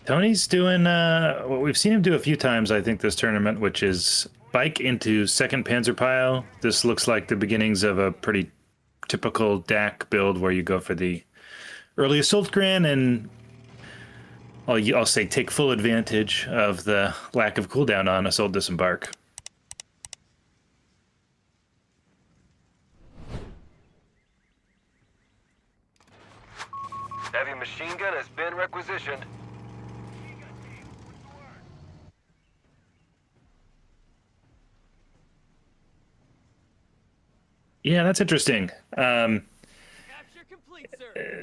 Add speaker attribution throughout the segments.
Speaker 1: Tony's doing what we've seen him do a few times, I think, this tournament, which is bike into second Panzer pile. This looks like the beginnings of a pretty typical DAC build where you go for the early assault gran and I'll say take full advantage of the lack of cooldown on assault disembark.
Speaker 2: Heavy machine gun has been requisitioned.
Speaker 1: Yeah, that's interesting.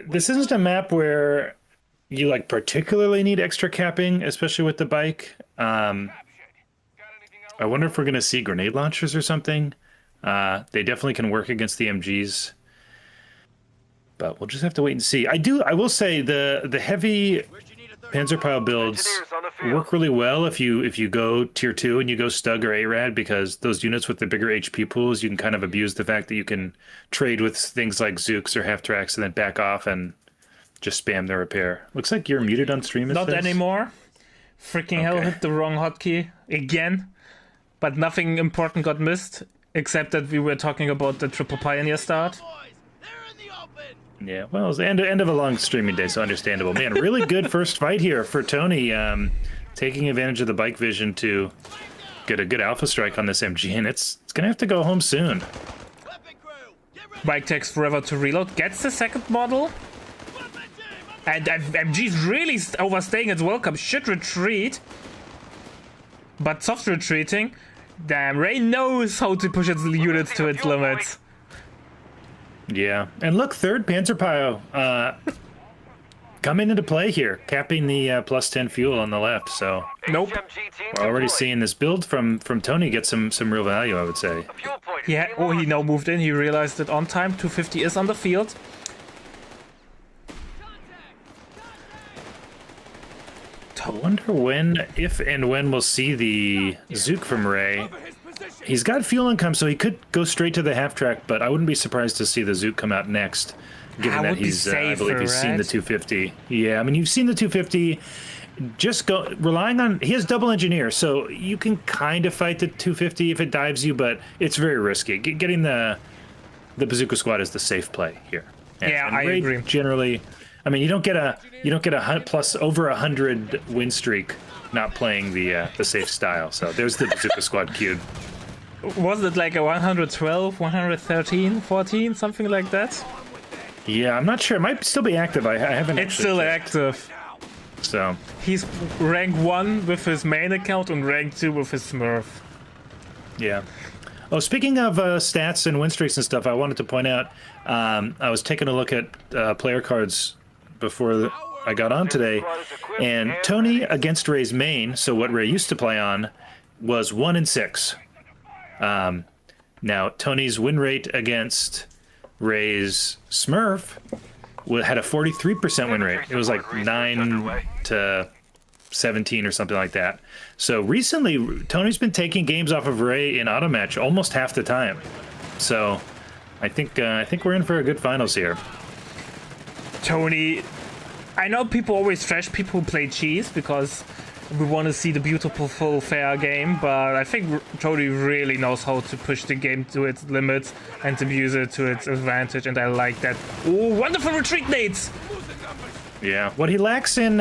Speaker 1: This isn't a map where you like particularly need extra capping, especially with the bike. I wonder if we're going to see grenade launchers or something. They definitely can work against the MGs, but we'll just have to wait and see. I will say the heavy Panzer pile builds work really well if you go tier 2 and you go Stug or ARAD, because those units with the bigger HP pools, you can kind of abuse the fact that you can trade with things like Zooks or half tracks and then back off and just spam the repair. Looks like you're muted on stream.
Speaker 3: Not anymore. Freaking hell, hit the wrong hotkey again. But nothing important got missed, except that we were talking about the triple Pioneer start.
Speaker 1: Yeah, well, it's the end of a long streaming day, so understandable. Man, really good first fight here for Tony, taking advantage of the bike vision to get a good alpha strike on this MG, and it's going to have to go home soon.
Speaker 3: Bike takes forever to reload, gets the second model, and MG's really overstaying its welcome, should retreat, but soft retreating. Damn, Ray knows how to push its units to its limits.
Speaker 1: Yeah, and look, third Panzer pile coming into play here, capping the plus 10 fuel on the left. So
Speaker 3: nope,
Speaker 1: we're already seeing this build from Tony get some real value, I would say.
Speaker 3: Yeah. Oh, he now moved in. He realized that on time 250 is on the field.
Speaker 1: I wonder when, if and when we'll see the Zook from Ray. He's got fuel income, so he could go straight to the half track, but I wouldn't be surprised to see the Zook come out next, given that he's, I believe he's seen the 250. Yeah, I mean, you've seen the 250. Just go, relying on, he has double engineer, so you can kind of fight the 250 if it dives you, but it's very risky. Getting the bazooka squad is the safe play here. And,
Speaker 3: yeah,
Speaker 1: and
Speaker 3: I agree.
Speaker 1: Generally, I mean, you don't get a plus over 100 win streak not playing the safe style. So there's the bazooka squad queued.
Speaker 3: Was it like a 112, 113, 14, something like that?
Speaker 1: Yeah, I'm not sure. It might still be active. I haven't.
Speaker 3: It's still
Speaker 1: checked.
Speaker 3: active.
Speaker 1: So
Speaker 3: he's rank 1 with his main account and rank 2 with his Smurf.
Speaker 1: Yeah. Oh, speaking of stats and win streaks and stuff, I wanted to point out, I was taking a look at player cards before I got on today, and Tony against Ray's main, so what Ray used to play on, was 1-6. Now Tony's win rate against Ray's Smurf had a 43% win rate. It was like 9 to 17 or something like that. So recently, Tony's been taking games off of Ray in auto match almost half the time. So I think we're in for a good finals here.
Speaker 3: Tony, I know people always trash people who play cheese because we want to see the beautiful, full, fair game, but I think Tony really knows how to push the game to its limits and to use it to its advantage, and I like that. Oh, wonderful retreat nades!
Speaker 1: Yeah, what he lacks in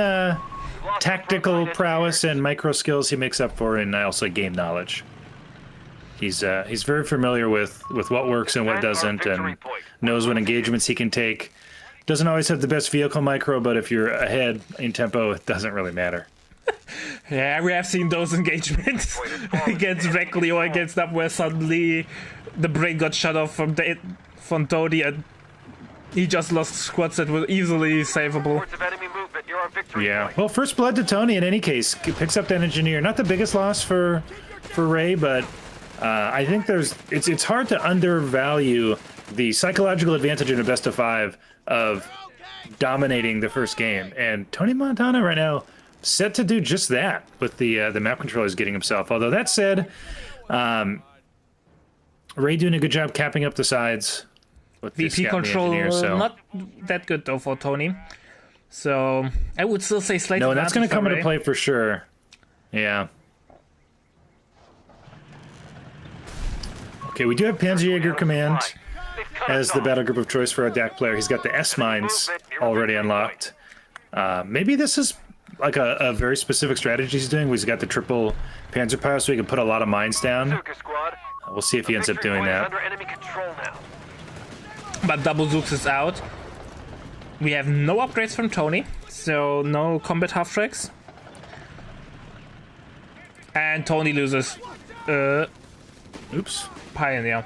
Speaker 1: tactical prowess and micro skills, he makes up for in also game knowledge. He's very familiar with what works and what doesn't, and knows what engagements he can take. Doesn't always have the best vehicle micro, but if you're ahead in tempo, it doesn't really matter.
Speaker 3: Yeah, we have seen those engagements against Reckley or against up where suddenly the brain got shut off from Tony and he just lost squads that were easily savable.
Speaker 1: Yeah, well, first blood to Tony in any case. Picks up that engineer. Not the biggest loss for Ray, but I think it's hard to undervalue the psychological advantage in a best of 5 of dominating the first game. And Tonimontana right now set to do just that with the map controllers getting himself. Although that said, Ray doing a good job capping up the sides with the
Speaker 3: VP control,
Speaker 1: engineer, so.
Speaker 3: not that good though for Tony. So I would still say slight.
Speaker 1: No, and that's going to
Speaker 3: advantage
Speaker 1: come
Speaker 3: for
Speaker 1: into
Speaker 3: Ray.
Speaker 1: play for sure. Yeah. Okay, we do have Panzerjäger Command as the battle group of choice for our DAC player. He's got the S-Mines already unlocked. Maybe this is like a very specific strategy he's doing. He's got the triple Panzerpile, so he can put a lot of mines down.
Speaker 2: Bazooka squad.
Speaker 1: We'll see if he ends up doing that.
Speaker 2: Under enemy control now.
Speaker 3: But double Zooks is out. We have no upgrades from Tony, so no combat half tracks. And Tony loses
Speaker 1: Oops.
Speaker 3: Pioneer.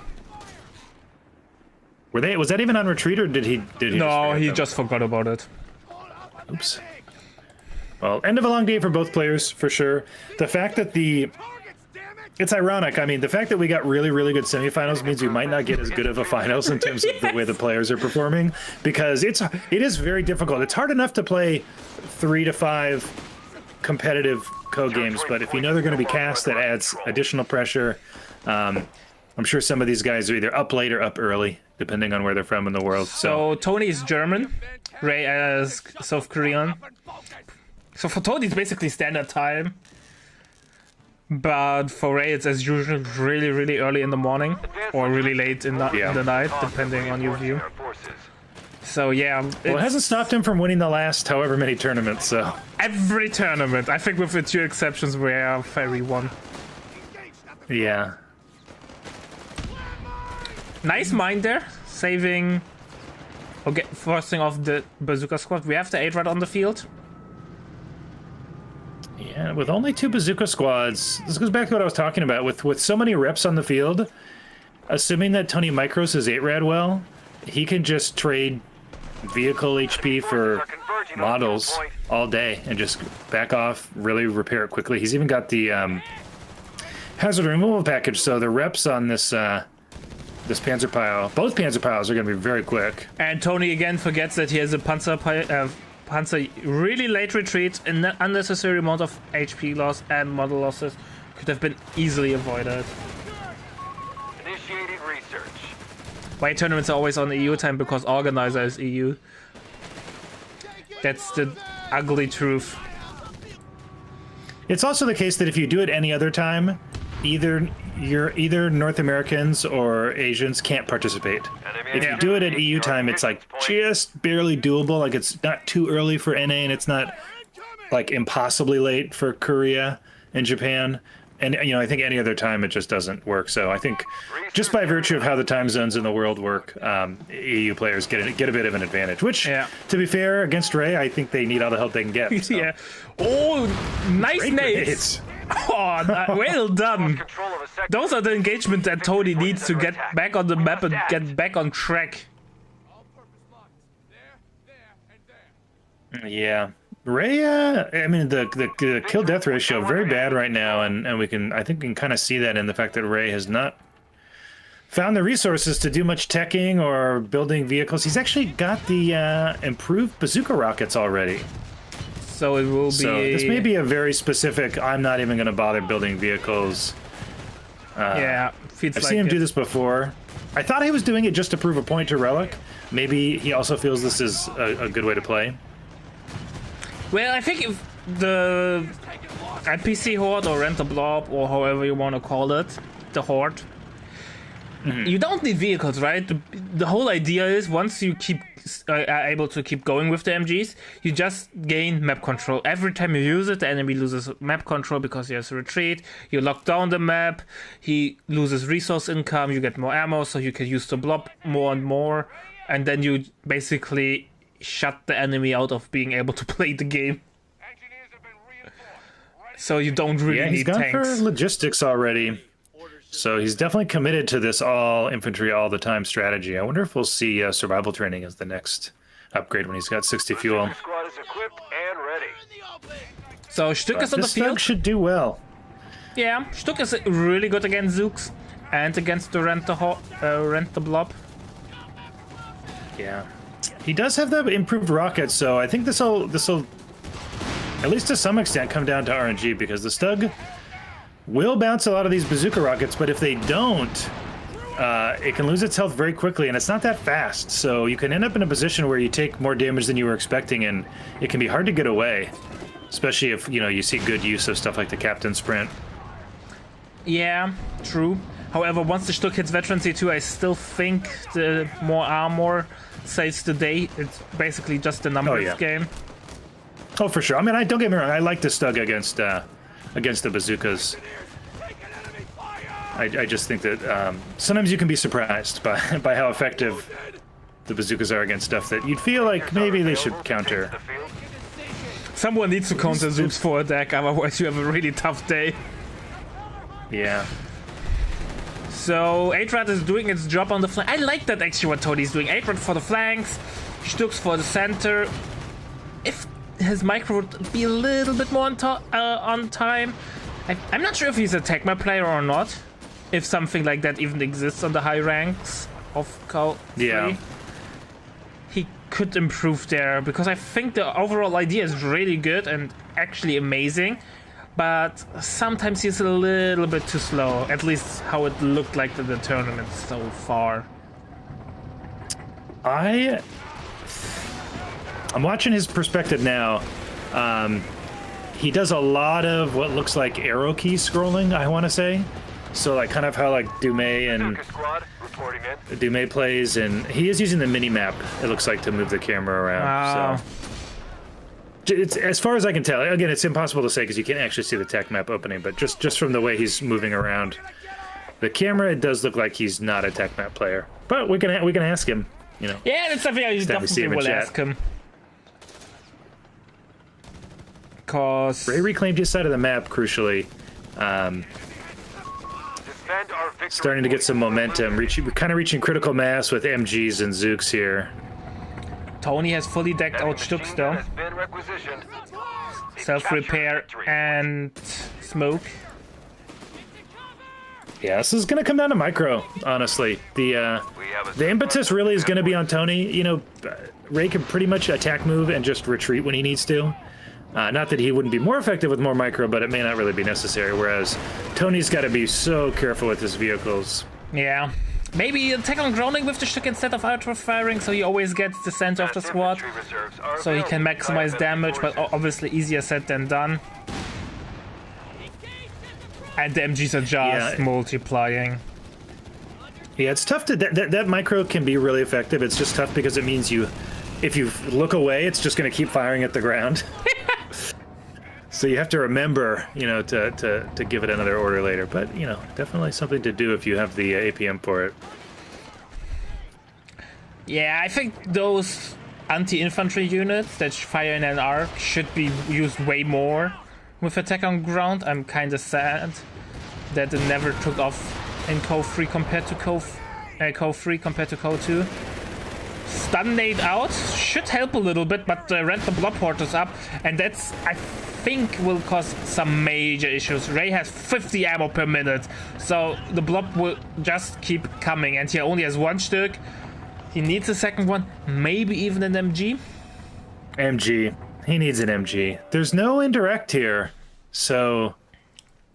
Speaker 1: Was that even on retreat, or did he
Speaker 3: No, he
Speaker 1: just
Speaker 3: just forgot about it.
Speaker 1: Oops. Well, end of a long day for both players, for sure. The fact that it's ironic. I mean, the fact that we got really, really good semifinals means we might not get as good of a finals in terms of the way the players are performing, because it is very difficult. It's hard enough to play 3 to 5 competitive co-games, but if you know they're going to be cast, that adds additional pressure. I'm sure some of these guys are either up late or up early, depending on where they're from in the world.
Speaker 3: So Tony is German, Ray is South Korean. So for Tony, it's basically standard time. But for Ray, it's as usual really, really early in the morning or really late in the night, depending on your view. So yeah,
Speaker 1: well, it hasn't stopped him from winning the last however many tournaments. So
Speaker 3: every tournament, I think, with the 2 exceptions, where Ferry won.
Speaker 1: Yeah.
Speaker 3: Nice mine there, saving. Okay, forcing off the bazooka squad. We have the 8-Rad on the field.
Speaker 1: Yeah, with only 2 bazooka squads, this goes back to what I was talking about. With so many reps on the field, assuming that Tony micros his 8-Rad well, he can just trade vehicle HP for models all day and just back off, really repair it quickly. He's even got the hazard removal package, so the reps on this this Panzer pile, both Panzer piles, are going to be very quick.
Speaker 3: And Tony again forgets that he has a Panzer really late retreat, an unnecessary amount of HP loss and model losses could have been easily avoided.
Speaker 2: Initiating research.
Speaker 3: Why tournaments are always on EU time? Because organizer is EU. That's the ugly truth.
Speaker 1: It's also the case that if you do it any other time, either North Americans or Asians can't participate. If you do it at EU time, it's like just barely doable. Like, it's not too early for NA, and it's not like impossibly late for Korea and Japan. And I think any other time it just doesn't work. So I think just by virtue of how the time zones in the world work, EU players get a bit of an advantage. Which, to be fair, against Ray, I think they need all the help they can get. So.
Speaker 3: Yeah. Oh, nice nades. Oh, well done. Those are the engagement that Tony needs to get back on the map and get back on track.
Speaker 1: Yeah. Ray, I mean, the kill-death ratio very bad right now, and I think we can kind of see that in the fact that Ray has not found the resources to do much teching or building vehicles. He's actually got the improved bazooka rockets already.
Speaker 3: So it will be.
Speaker 1: So this may be a very specific, I'm not even going to bother building vehicles.
Speaker 3: Yeah,
Speaker 1: I've seen him do this before. I thought he was doing it just to prove a point to Relic. Maybe he also feels this is a good way to play.
Speaker 3: Well, I think if the NPC Horde or Rent a Blob or however you want to call it, the Horde, you don't need vehicles, right? The whole idea is once you are able to keep going with the MGs, you just gain map control. Every time you use it, the enemy loses map control because he has a retreat. You lock down the map, he loses resource income, you get more ammo, so you can use the blob more and more, and then you basically shut the enemy out of being able to play the game. So you don't really need tanks.
Speaker 1: He's gone for logistics already. So he's definitely committed to this all infantry all the time strategy. I wonder if we'll see survival training as the next upgrade when he's got 60 fuel.
Speaker 2: Squad is equipped and ready.
Speaker 3: So Stück is on the
Speaker 1: This
Speaker 3: field.
Speaker 1: thug should do well.
Speaker 3: Yeah, Stück is really good against Zooks and against the Rent the Blob.
Speaker 1: Yeah. He does have the improved rockets, so I think this'll at least to some extent come down to RNG, because the Stug will bounce a lot of these bazooka rockets, but if they don't, it can lose its health very quickly, and it's not that fast. So you can end up in a position where you take more damage than you were expecting, and it can be hard to get away, especially if you see good use of stuff like the Captain Sprint.
Speaker 3: Yeah, true. However, once the Stuck hits Veterancy 2, I still think the more armor saves the day. It's basically just a numbers game.
Speaker 1: Oh, for sure. I mean, don't get me wrong. I like the Stug against the bazookas. I just think that sometimes you can be surprised by how effective the bazookas are against stuff that you'd feel like maybe they should counter.
Speaker 3: Someone needs to counter Zooks for a deck, otherwise you have a really tough day.
Speaker 1: Yeah.
Speaker 3: So 8-Rat is doing its job on the flank. I like that actually what Tony's doing. 8-Rat for the flanks, Stux for the center. If his micro would be a little bit more on time. I'm not sure if he's a Tecma player or not. If something like that even exists on the high ranks of Call 3.
Speaker 1: Yeah.
Speaker 3: He could improve there, because I think the overall idea is really good and actually amazing. But sometimes he's a little bit too slow, at least how it looked like in the tournament so far.
Speaker 1: I'm watching his perspective now. He does a lot of what looks like arrow key scrolling, I want to say. So like kind of how like Dumais plays, and he is using the mini map, it looks like, to move the camera around. So it's, as far as I can tell, again, it's impossible to say because you can't actually see the tech map opening, but just from the way he's moving around the camera, it does look like he's not a tech map player. But we can ask him, Yeah,
Speaker 3: that's something I definitely will ask him. Cause
Speaker 1: Ray reclaimed his side of the map, crucially. Starting to get some momentum, kind of reaching critical mass with MGs and Zooks here.
Speaker 3: Tony has fully decked out Stux though. Self-repair and smoke.
Speaker 1: Yeah, this is going to come down to micro, honestly. The impetus really is going to be on Tony. Ray can pretty much attack move and just retreat when he needs to. Not that he wouldn't be more effective with more micro, but it may not really be necessary, whereas Tony's got to be so careful with his vehicles.
Speaker 3: Yeah. Maybe attack on grounding with the Stück instead of auto-firing, so he always gets the center of the squad, so he can maximize damage, but obviously easier said than done. And the MGs are just multiplying.
Speaker 1: Yeah, it's tough to... That micro can be really effective. It's just tough because it means if you look away, it's just going to keep firing at the ground. So you have to remember, to give it another order later. But, definitely something to do if you have the APM for it.
Speaker 3: Yeah, I think those anti-infantry units that fire in an arc should be used way more with attack on ground. I'm kind of sad that it never took off in Code 3 compared to Code 2. Stun nade out should help a little bit, but rent the blob portals up, and that's, I think, will cause some major issues. Ray has 50 ammo per minute, so the blob will just keep coming, and he only has one Stück. He needs a second one, maybe even an MG.
Speaker 1: MG. He needs an MG. There's no indirect here, so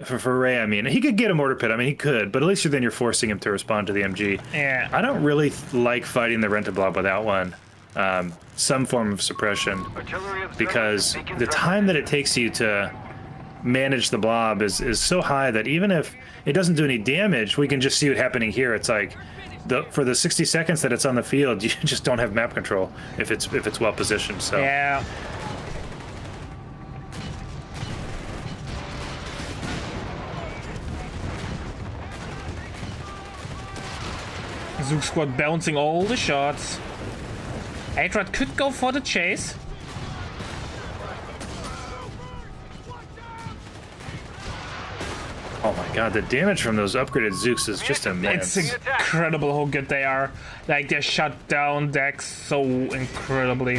Speaker 1: for Ray, I mean, he could get a mortar pit. I mean, he could, but at least then you're forcing him to respond to the MG.
Speaker 3: Yeah.
Speaker 1: I don't really like fighting the rent-a-blob without one. Some form of suppression, because the time that it takes you to manage the blob is so high that even if it doesn't do any damage, we can just see it happening here. It's like for the 60 seconds that it's on the field, you just don't have map control if it's well positioned. So
Speaker 3: yeah. Zook squad bouncing all the shots. 8-Rat could go for the chase.
Speaker 1: Oh my god, the damage from those upgraded Zooks is just immense.
Speaker 3: It's incredible how good they are. Like, they shut down decks so incredibly.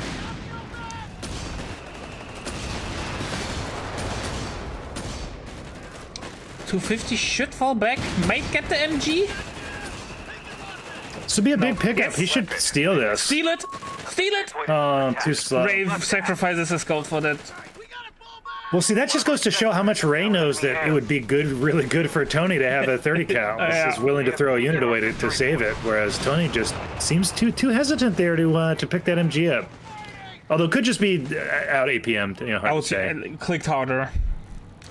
Speaker 3: $250 should fall back. Might get the MG.
Speaker 1: This would be a big pickup. Yes. He should steal this.
Speaker 3: Steal it! Steal it!
Speaker 1: Oh, too slow.
Speaker 3: Ray sacrifices his gold for that.
Speaker 1: Well, see, that just goes to show how much Ray knows that it would be good, really good for Tony to have a 30 cal.
Speaker 3: Yeah.
Speaker 1: Is willing to throw a unit away to save it, whereas Tony just seems too hesitant there to pick that MG up. Although it could just be out APM, hard to say.
Speaker 3: Clicked harder.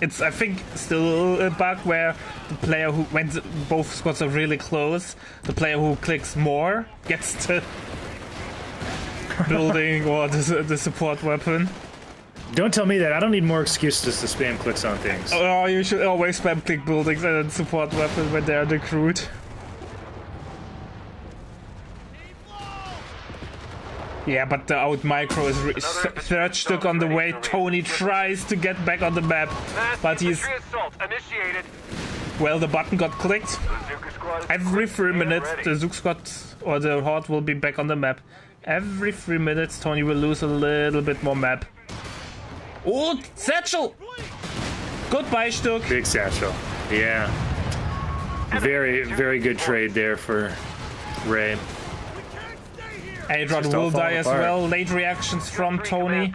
Speaker 3: It's, I think, still a bug where the player who, when both squads are really close, the player who clicks more gets the building or the support weapon.
Speaker 1: Don't tell me that. I don't need more excuses to spam clicks on things.
Speaker 3: Oh, you should always spam click buildings and then support weapon when they are recruit. Yeah, but the out micro is third stuck on the way. Tony tries to get back on the map, but he's... Well, the button got clicked. Every 3 minutes, the Zook squad or the Horde will be back on the map. Every 3 minutes, Tony will lose a little bit more map. Oh, Satchel! Goodbye, Stuck.
Speaker 1: Big Satchel. Yeah. Very, very good trade there for Ray.
Speaker 3: Adron will die as well. Late reactions from Tony.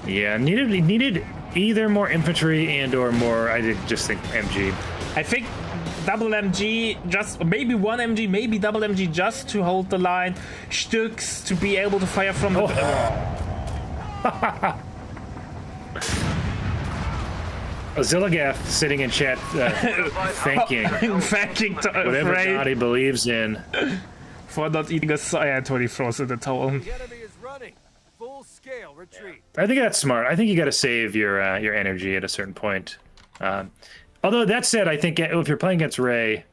Speaker 1: Yeah, needed either more infantry and or more. I did just think MG.
Speaker 3: I think double MG, just maybe one MG, maybe double MG, just to hold the line. Stux to be able to fire from the.
Speaker 1: Zillagath sitting in chat, thanking whatever
Speaker 3: Ray
Speaker 1: God he believes in
Speaker 3: for not eating a Saiyan. Tony throws in the towel.
Speaker 2: The enemy is running. Full scale retreat.
Speaker 1: I think that's smart. I think you got to save your energy at a certain point. Although that said, I think if you're playing against Ray,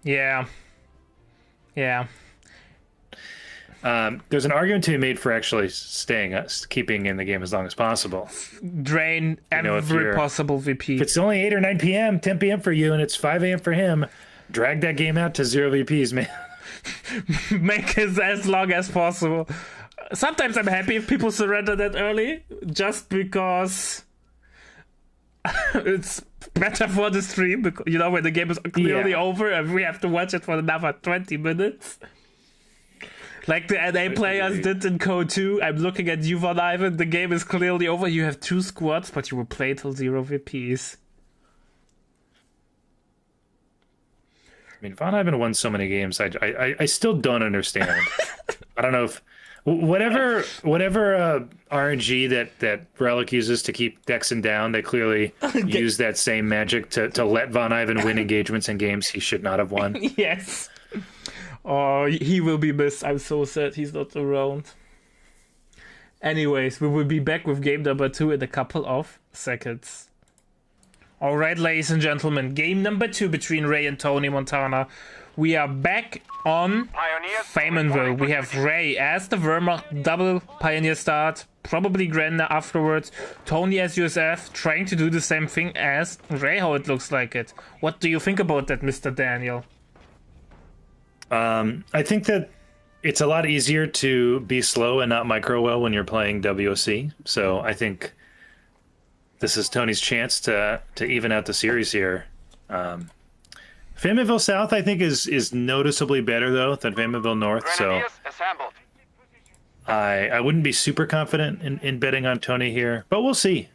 Speaker 3: yeah.
Speaker 1: There's an argument to be made for actually keeping in the game as long as possible.
Speaker 3: Drain every possible VP.
Speaker 1: If it's only 8 or 9 p.m., 10 p.m. for you, and it's 5 a.m. for him, drag that game out to 0 VPs, man.
Speaker 3: Make it as long as possible. Sometimes I'm happy if people surrender that early, just because it's better for the stream. Because, when the game is clearly over and we have to watch it for another 20 minutes. Like the NA players did in Code 2. I'm looking at you, Von Ivan. The game is clearly over. You have 2 squads, but you will play till 0 VPs.
Speaker 1: I mean, Von Ivan won so many games. I still don't understand. I don't know if whatever RNG that Relic uses to keep Dexon down, they clearly use that same magic to let Von Ivan win engagements in games he should not have won.
Speaker 3: Yes. Oh, he will be missed. I'm so sad he's not around. Anyways, we will be back with game number 2 in a couple of seconds. Alright, ladies and gentlemen, game number 2 between Ray and Tonimontana. We are back on Faymonville. We have Ray as the Wehrmacht, double Pioneer start, probably Grenna afterwards. Tony as USF, trying to do the same thing as Ray, how it looks like it. What do you think about that, Mr. Daniel?
Speaker 1: I think that it's a lot easier to be slow and not micro well when you're playing WOC. So I think this is Tony's chance to even out the series here. Faymonville South, I think, is noticeably better though than Faymonville North. So I wouldn't be super confident in betting on Tony here, but we'll see.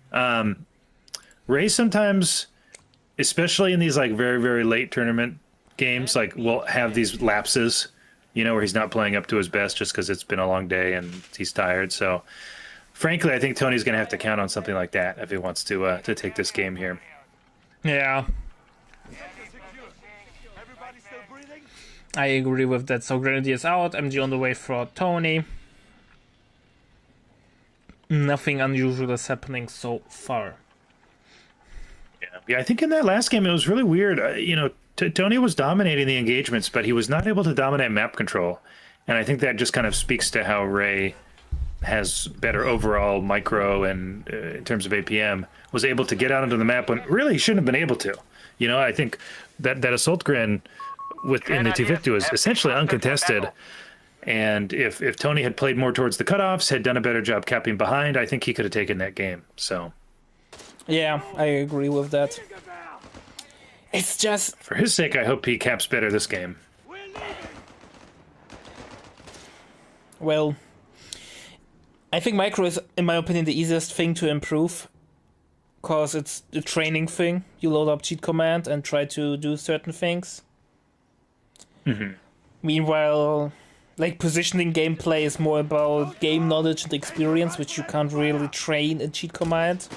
Speaker 1: Ray sometimes, especially in these like very, very late tournament games, like will have these lapses, where he's not playing up to his best just because it's been a long day and he's tired. So frankly, I think Tony's going to have to count on something like that if he wants to take this game here.
Speaker 3: Yeah. I agree with that. So Grenadiers out, MG on the way for Tony. Nothing unusual is happening so far.
Speaker 1: Yeah, I think in that last game it was really weird. Tony was dominating the engagements, but he was not able to dominate map control. And I think that just kind of speaks to how Ray has better overall micro and in terms of APM, was able to get out onto the map when really he shouldn't have been able to. I think that Assault Gren in the 250 was essentially uncontested. And if Tony had played more towards the cutoffs, had done a better job capping behind, I think he could have taken that game. So,
Speaker 3: yeah, I agree with that. It's just...
Speaker 1: For his sake, I hope he caps better this game.
Speaker 3: Well, I think micro is, in my opinion, the easiest thing to improve. Because it's a training thing. You load up cheat command and try to do certain things. Meanwhile, like positioning gameplay is more about game knowledge and experience, which you can't really train in cheat command.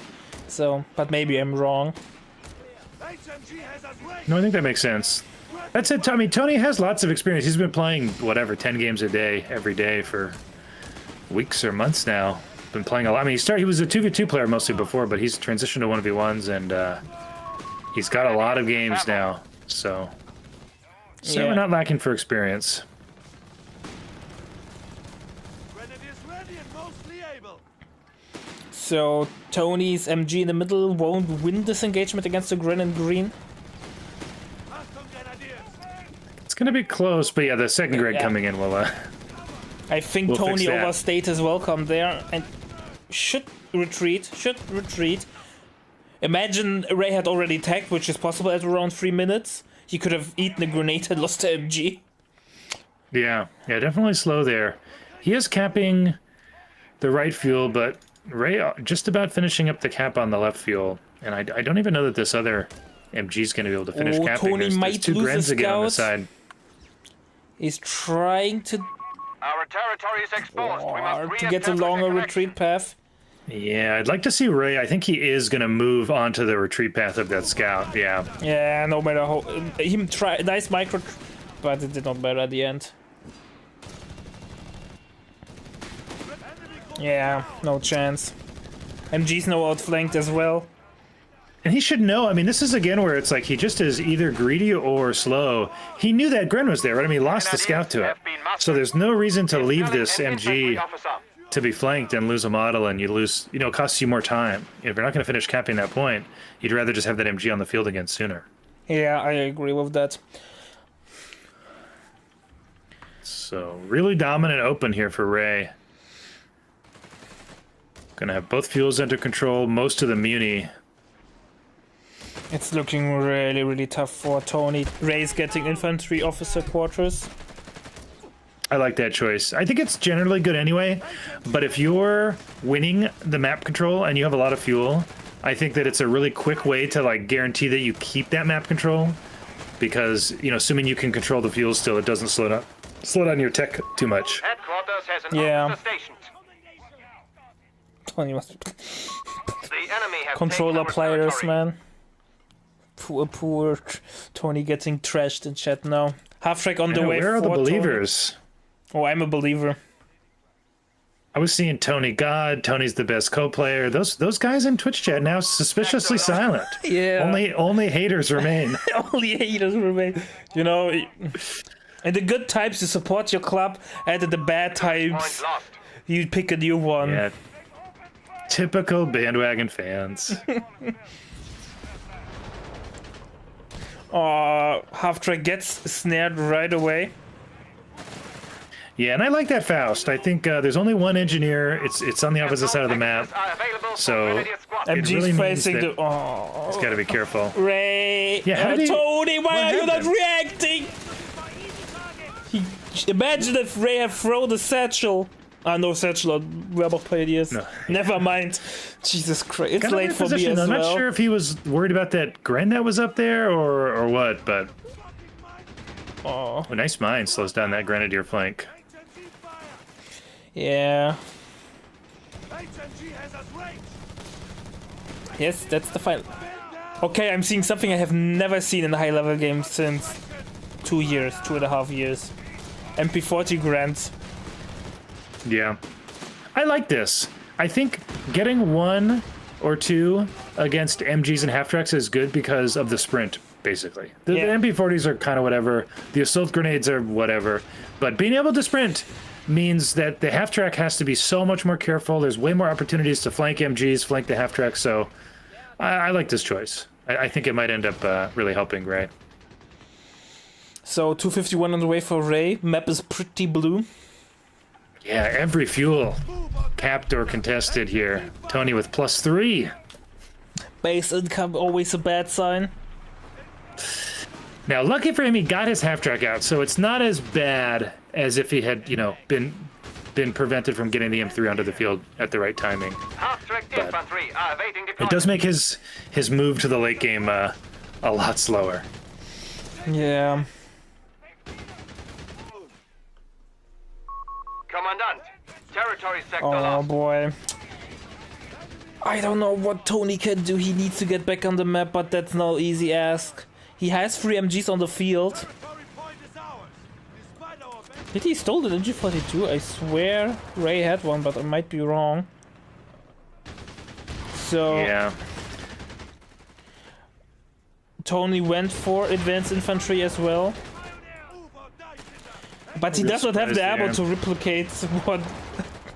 Speaker 3: So, but maybe I'm wrong.
Speaker 1: No, I think that makes sense. That's it. I mean, Tony has lots of experience. He's been playing, whatever, 10 games a day, every day for weeks or months now. Been playing a lot. I mean, he was a 2v2 player mostly before, but he's transitioned to 1v1s, and he's got a lot of games now. So we're not lacking for experience.
Speaker 3: So Tony's MG in the middle won't win this engagement against the Gren and Green.
Speaker 1: It's gonna be close, but yeah, the second grade coming in will.
Speaker 3: I think
Speaker 1: We'll
Speaker 3: Tony
Speaker 1: fix that.
Speaker 3: overstayed his welcome there and should retreat. Imagine Ray had already tagged, which is possible at around 3 minutes. He could have eaten a grenade and lost the MG.
Speaker 1: Yeah, definitely slow there. He is capping the right fuel, but Ray just about finishing up the cap on the left fuel. And I don't even know that this other MG is going to be able to finish capping.
Speaker 3: Tony
Speaker 1: There's
Speaker 3: might
Speaker 1: two
Speaker 3: lose
Speaker 1: Grens
Speaker 3: a
Speaker 1: again on the
Speaker 3: scout.
Speaker 1: side.
Speaker 3: He's trying to
Speaker 2: Our territory is exposed. We must
Speaker 3: to get a longer retreat path.
Speaker 1: Yeah, I'd like to see Ray. I think he is going to move onto the retreat path of that scout. Yeah.
Speaker 3: Yeah, no matter how him try nice micro, but it did not matter at the end. Yeah, no chance. MG's now outflanked as well.
Speaker 1: And he should know. I mean, this is again where it's like he just is either greedy or slow. He knew that Gren was there, right? I mean, he lost the scout to it. So there's no reason to leave this MG to be flanked and lose a model, and you lose, it costs you more time. If you're not going to finish capping that point, you'd rather just have that MG on the field again sooner.
Speaker 3: Yeah, I agree with that.
Speaker 1: So really dominant open here for Ray. Gonna have both fuels under control, most of the Muni.
Speaker 3: It's looking really, really tough for Tony. Ray's getting infantry officer quarters.
Speaker 1: I like that choice. I think it's generally good anyway, but if you're winning the map control and you have a lot of fuel, I think that it's a really quick way to like guarantee that you keep that map control, because assuming you can control the fuel still, it doesn't slow down your tech too much.
Speaker 2: Headquarters has an
Speaker 3: Yeah.
Speaker 2: officer stationed.
Speaker 3: Tony must
Speaker 2: The enemy have
Speaker 3: controller
Speaker 2: taken our
Speaker 3: players,
Speaker 2: territory.
Speaker 3: man. Poor Tony getting trashed in chat now. Half track on the way.
Speaker 1: Where are the
Speaker 3: for Tony.
Speaker 1: believers?
Speaker 3: Oh, I'm a believer.
Speaker 1: I was seeing Tony God. Tony's the best co-player. Those guys in Twitch chat now suspiciously silent.
Speaker 3: Yeah.
Speaker 1: Only haters remain.
Speaker 3: Only haters remain. In the good times you support your club, and in the bad times
Speaker 2: Point lost.
Speaker 3: you pick a new one.
Speaker 1: Yeah. Typical bandwagon fans.
Speaker 3: Half track gets snared right away.
Speaker 1: Yeah, and I like that Faust. I think there's only one engineer. It's on the opposite side of the map.
Speaker 2: Are available for
Speaker 1: So-
Speaker 2: grenadier squad.
Speaker 3: MG's
Speaker 1: really means
Speaker 3: facing
Speaker 1: that-
Speaker 3: the. Oh,
Speaker 1: It's got to be careful.
Speaker 3: Ray!
Speaker 1: Yeah, how did he-
Speaker 3: Tony, why
Speaker 1: what
Speaker 3: are you not
Speaker 1: happened?
Speaker 3: reacting? Imagine if Ray had thrown the satchel. No satchel on Weber Pioneers.
Speaker 1: No.
Speaker 3: Never mind. Jesus Christ, it's
Speaker 1: Kind of
Speaker 3: late
Speaker 1: weird
Speaker 3: for me
Speaker 1: position.
Speaker 3: as
Speaker 1: I'm
Speaker 3: well.
Speaker 1: not sure if he was worried about that Gren that was up there or what, but
Speaker 3: Oh,
Speaker 1: a nice mine slows down that Grenadier flank.
Speaker 3: yeah. Yes, that's the final. Okay, I'm seeing something I have never seen in a high-level game since 2.5 years. MP40 grants.
Speaker 1: Yeah. I like this. I think getting 1 or 2 against MGs and half-tracks is good because of the sprint, basically. The MP40s are kind of whatever. The assault grenades are whatever. But being able to sprint means that the half-track has to be so much more careful. There's way more opportunities to flank MGs, flank the half-track, so I like this choice. I think it might end up really helping Ray.
Speaker 3: So 251 on the way for Ray. Map is pretty blue.
Speaker 1: Yeah, every fuel capped or contested here. Tony with +3.
Speaker 3: Base income, always a bad sign.
Speaker 1: Now, lucky for him, he got his half-track out, so it's not as bad as if he had, been been prevented from getting the M3 onto the field at the right timing.
Speaker 2: Half-tracked infantry are awaiting
Speaker 1: It
Speaker 2: deployment.
Speaker 1: does make his move to the late game a lot slower.
Speaker 3: Yeah.
Speaker 2: Commandant, territory sector
Speaker 3: Oh
Speaker 2: lost.
Speaker 3: boy. I don't know what Tony can do. He needs to get back on the map, but that's no easy ask. He has 3 MGs on the field. Did he stole the MG42? I swear Ray had one, but I might be wrong. So
Speaker 1: Yeah.
Speaker 3: Tony went for advanced infantry as well. But he does not have the ammo to replicate what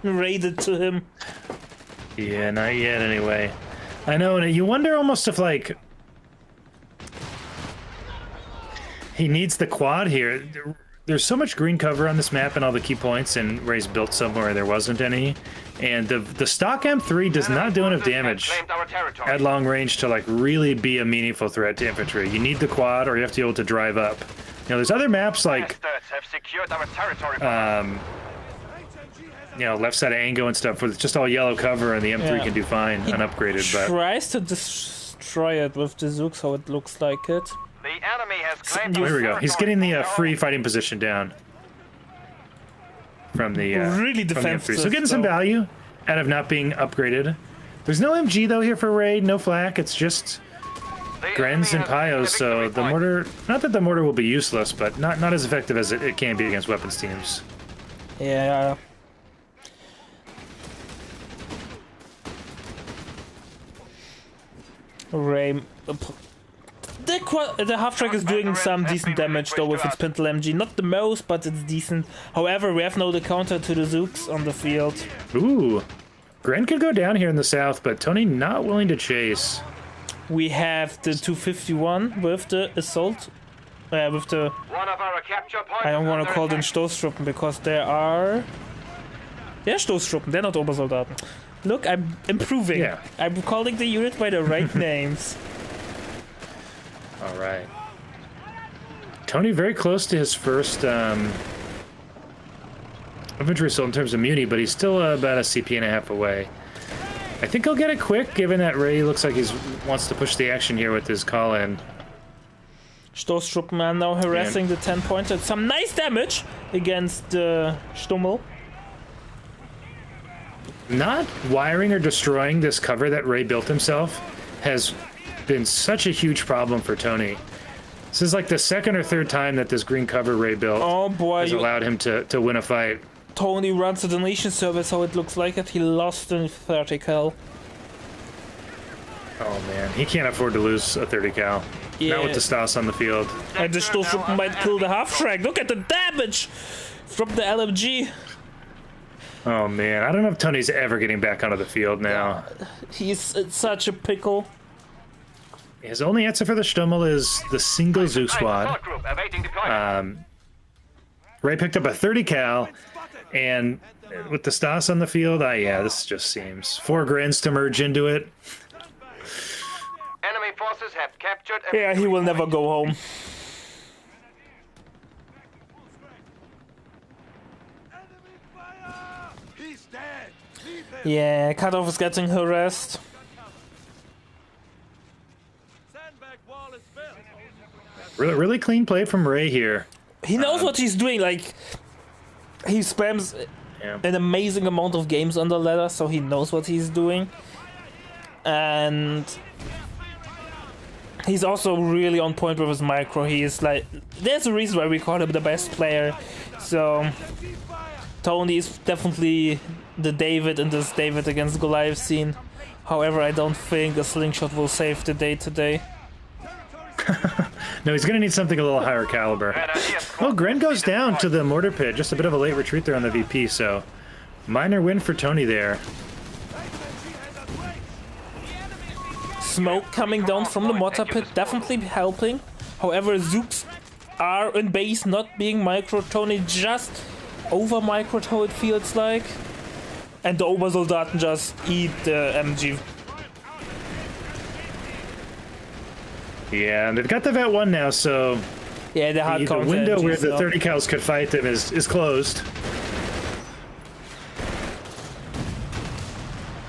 Speaker 3: Ray did to him.
Speaker 1: Yeah, not yet anyway. I know, and you wonder almost if, like, he needs the quad here. There's so much green cover on this map and all the key points, and Ray's built somewhere there wasn't any. And the stock M3 does not do enough damage
Speaker 2: Claimed our territory.
Speaker 1: at long range to, like, really be a meaningful threat to infantry. You need the quad, or you have to be able to drive up. You know, there's other maps like,
Speaker 2: Bastards have secured our territory.
Speaker 1: you know, left side of Ango and stuff, where it's just all yellow cover, and the M3
Speaker 3: Yeah.
Speaker 1: can do fine, unupgraded. But
Speaker 3: Tries to destroy it with the Zook, so it looks like it.
Speaker 2: The enemy has claimed
Speaker 1: oh,
Speaker 2: our
Speaker 1: here we go. He's
Speaker 2: territory.
Speaker 1: getting the free fighting position down from the
Speaker 3: Really
Speaker 1: from the M3.
Speaker 3: defensive,
Speaker 1: So getting some
Speaker 3: though.
Speaker 1: value out of not being upgraded. There's no MG though here for Ray, no flak. It's just
Speaker 2: The
Speaker 1: Grens
Speaker 2: enemy
Speaker 1: and
Speaker 2: has
Speaker 1: Pios.
Speaker 2: gained a
Speaker 1: So
Speaker 2: victory
Speaker 1: the
Speaker 2: point.
Speaker 1: mortar, not that the mortar will be useless, but not as effective as it can be against weapons teams.
Speaker 3: Yeah. Ray. The half track is doing some decent damage though with its Pintle MG. Not the most, but it's decent. However, we have no the counter to the Zooks on the field.
Speaker 1: Ooh, Gren could go down here in the south, but Tony not willing to chase.
Speaker 3: We have the 251 with the assault. With the.
Speaker 2: One of our capture points
Speaker 3: I don't want to
Speaker 2: under
Speaker 3: call them
Speaker 2: attack.
Speaker 3: Stoßtruppen because they are. They're Stoßtruppen, they're not Obersoldaten. Look, I'm improving.
Speaker 1: Yeah.
Speaker 3: I'm calling the unit by the right names.
Speaker 1: All right. Tony very close to his first infantry assault in terms of muni, but he's still about a CP and a half away. I think he'll get it quick, given that Ray looks like he wants to push the action here with his call-in.
Speaker 3: Stoßtruppen are now harassing the 10-pointer. Some nice damage against Stummel.
Speaker 1: Not wiring or destroying this cover that Ray built himself has been such a huge problem for Tony. This is like the second or third time that this green cover Ray built
Speaker 3: Oh boy,
Speaker 1: has allowed him to win a fight.
Speaker 3: Tony runs the donation service, how it looks like it. He lost in 30 cal.
Speaker 1: Oh man, he can't afford to lose a 30 cal.
Speaker 3: Yeah.
Speaker 1: Not with the Stas on the field.
Speaker 3: And the Stoßtruppen might kill the half track. Look at the damage from the LMG.
Speaker 1: Oh man, I don't know if Tony's ever getting back onto the field now.
Speaker 3: He's in such a pickle.
Speaker 1: His only answer for the Stummel is the single Zook squad.
Speaker 2: Assault group awaiting deployment.
Speaker 1: Ray picked up a 30 cal, and with the Stas on the field, yeah, this just seems 4 Grens to merge into it.
Speaker 2: Enemy forces have captured a
Speaker 3: Yeah, he
Speaker 2: victory
Speaker 3: will never
Speaker 2: point.
Speaker 3: go home. Yeah, Cutoff is getting harassed.
Speaker 1: Really clean play from Ray here.
Speaker 3: He knows what he's doing, like, he spams
Speaker 1: Yeah.
Speaker 3: an amazing amount of games on the ladder, so he knows what he's doing. And he's also really on point with his micro. He is like, there's a reason why we call him the best player. So Tony is definitely the David in this David against Goliath scene. However, I don't think a slingshot will save the day today.
Speaker 1: No, he's going to need something a little higher caliber. Oh, Gren goes down to the mortar pit. Just a bit of a late retreat there on the VP, so minor win for Tony there.
Speaker 3: Smoke coming down from the mortar pit, definitely helping. However, Zooks are in base, not being micro. Tony just over micro, how it feels like. And the Obersoldaten just eat the MG.
Speaker 1: Yeah, and they've got the Vet 1 now, so
Speaker 3: Yeah, the hard
Speaker 1: the
Speaker 3: counter
Speaker 1: window where
Speaker 3: MGs
Speaker 1: the
Speaker 3: now.
Speaker 1: 30 cals could fight them is closed.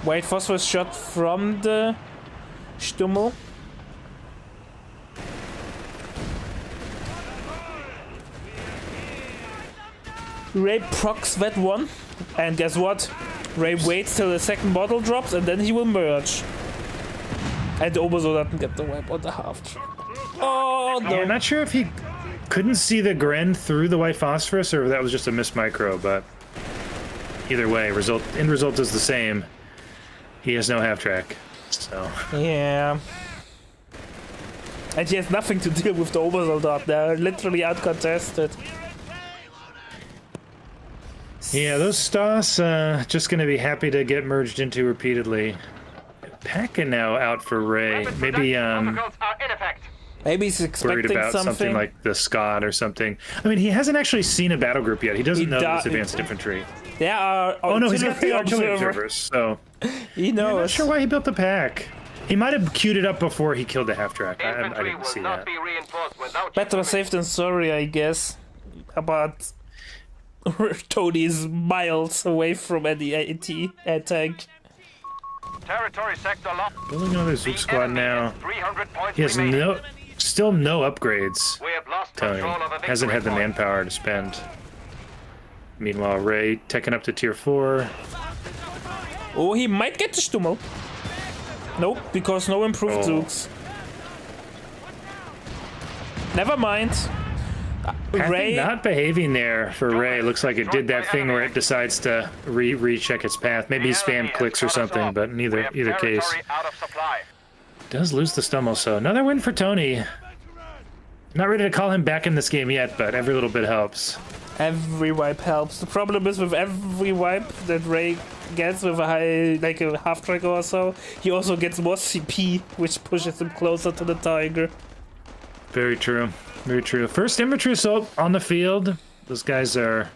Speaker 3: White phosphorus shot from the Stummel. Ray procs that one, and guess what? Ray waits till the second bottle drops and then he will merge. And Oberso doesn't get the wipe on the half track. Oh no!
Speaker 1: I'm not sure if he couldn't see the Gren through the white phosphorus or if that was just a missed micro, but either way, end result is the same. He has no half track, so.
Speaker 3: Yeah. And he has nothing to deal with the Obersoldat. They're literally uncontested.
Speaker 1: Yeah, those Stas just going to be happy to get merged into repeatedly. Packin now out for Ray. Maybe
Speaker 2: Protocols are in effect.
Speaker 3: Maybe he's
Speaker 1: worried
Speaker 3: expecting
Speaker 1: about something like the Scott or something. I mean, he hasn't actually seen a battle group yet. He doesn't know there's advanced infantry.
Speaker 3: There are
Speaker 1: Oh no, he's got the artillery
Speaker 3: observer.
Speaker 1: observers, so
Speaker 3: He
Speaker 1: I'm
Speaker 3: knows.
Speaker 1: not sure why he built the pack. He might have queued it up before he killed the half track. I
Speaker 2: Infantry
Speaker 1: didn't see
Speaker 2: will not
Speaker 1: that.
Speaker 2: be reinforced without
Speaker 3: Better safe than sorry, I guess. But Tony's miles away from any AT tank.
Speaker 2: territory sector locked.
Speaker 1: Building another Zook squad now.
Speaker 2: 300 points
Speaker 1: He has
Speaker 2: remaining.
Speaker 1: still no upgrades.
Speaker 2: We have lost
Speaker 1: Tony
Speaker 2: control of a victory
Speaker 1: hasn't had the
Speaker 2: point.
Speaker 1: manpower to spend. Meanwhile, Ray taking up to tier 4.
Speaker 3: Oh, he might get the Stummel. Nope, because no improved
Speaker 1: Oh.
Speaker 3: Zooks. Never mind. Ray,
Speaker 1: Not behaving there for Ray. Looks like it did that thing where it decides to recheck its path. Maybe he spammed clicks or something, but in either case.
Speaker 2: Territory out of supply.
Speaker 1: Does lose the Stummel, so another win for Tony. Not ready to call him back in this game yet, but every little bit helps.
Speaker 3: every wipe helps. The problem is with every wipe that Ray gets with a high, like a half track or so, he also gets more CP, which pushes him closer to the Tiger.
Speaker 1: Very true. Very true. First infantry assault on the field. Those guys are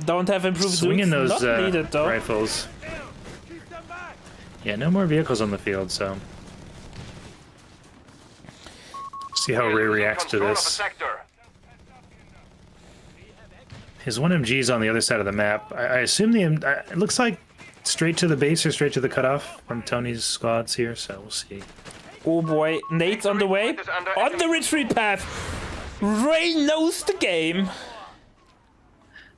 Speaker 3: Don't have improved
Speaker 1: swinging
Speaker 3: Zooks,
Speaker 1: those
Speaker 3: not needed though.
Speaker 1: rifles. Yeah, no more vehicles on the field, so. See how Ray reacts to
Speaker 2: Control of a
Speaker 1: this.
Speaker 2: sector.
Speaker 1: His 1MG's on the other side of the map. I assume it looks like straight to the base or straight to the cutoff from Tony's squads here, so we'll see.
Speaker 3: Oh boy, Nate's on the way. On the retreat path. Ray knows the game.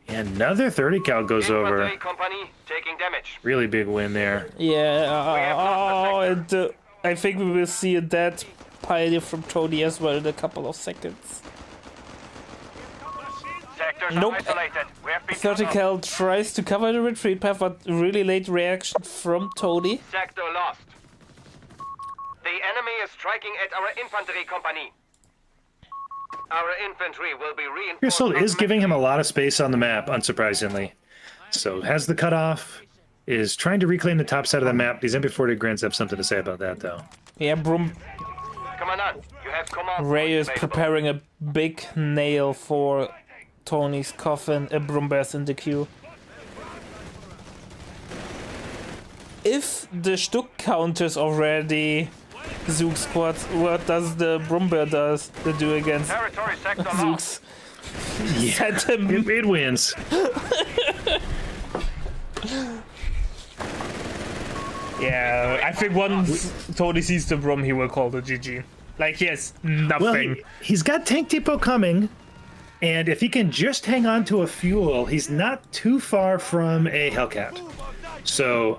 Speaker 1: Yeah, another 30 cal goes over.
Speaker 2: Infantry company taking damage.
Speaker 1: Really big win there.
Speaker 3: Yeah,
Speaker 2: have lost the
Speaker 3: and I think we will see a dead pioneer from Tony as well in a couple of seconds.
Speaker 2: Sectors
Speaker 3: Nope.
Speaker 2: are isolated. We have been
Speaker 3: 30
Speaker 2: cut off.
Speaker 3: cal tries to cover the retreat path, but really late reaction from Tony.
Speaker 2: Sector lost. The enemy is striking at our infantry company. Our infantry will be reinforced.
Speaker 1: Your assault is giving him a lot of space on the map, unsurprisingly. So has the cutoff, is trying to reclaim the top side of the map. These MP40 Grants have something to say about that, though.
Speaker 3: Yeah,
Speaker 2: Commandant, you have command.
Speaker 3: Ray is
Speaker 2: points available.
Speaker 3: preparing a big nail for Tony's coffin. A Brumbear's in the queue. If the Stuck counters already Zook squads, what does the Brumbear do against
Speaker 2: Territory sector lost.
Speaker 3: Zooks? Send him.
Speaker 1: It wins.
Speaker 3: Yeah, I think once Tony sees the Brum, he will call the GG. Like, yes, nothing.
Speaker 1: Well, he's got Tank Depot coming, and if he can just hang on to a fuel, he's not too far from a Hellcat. So,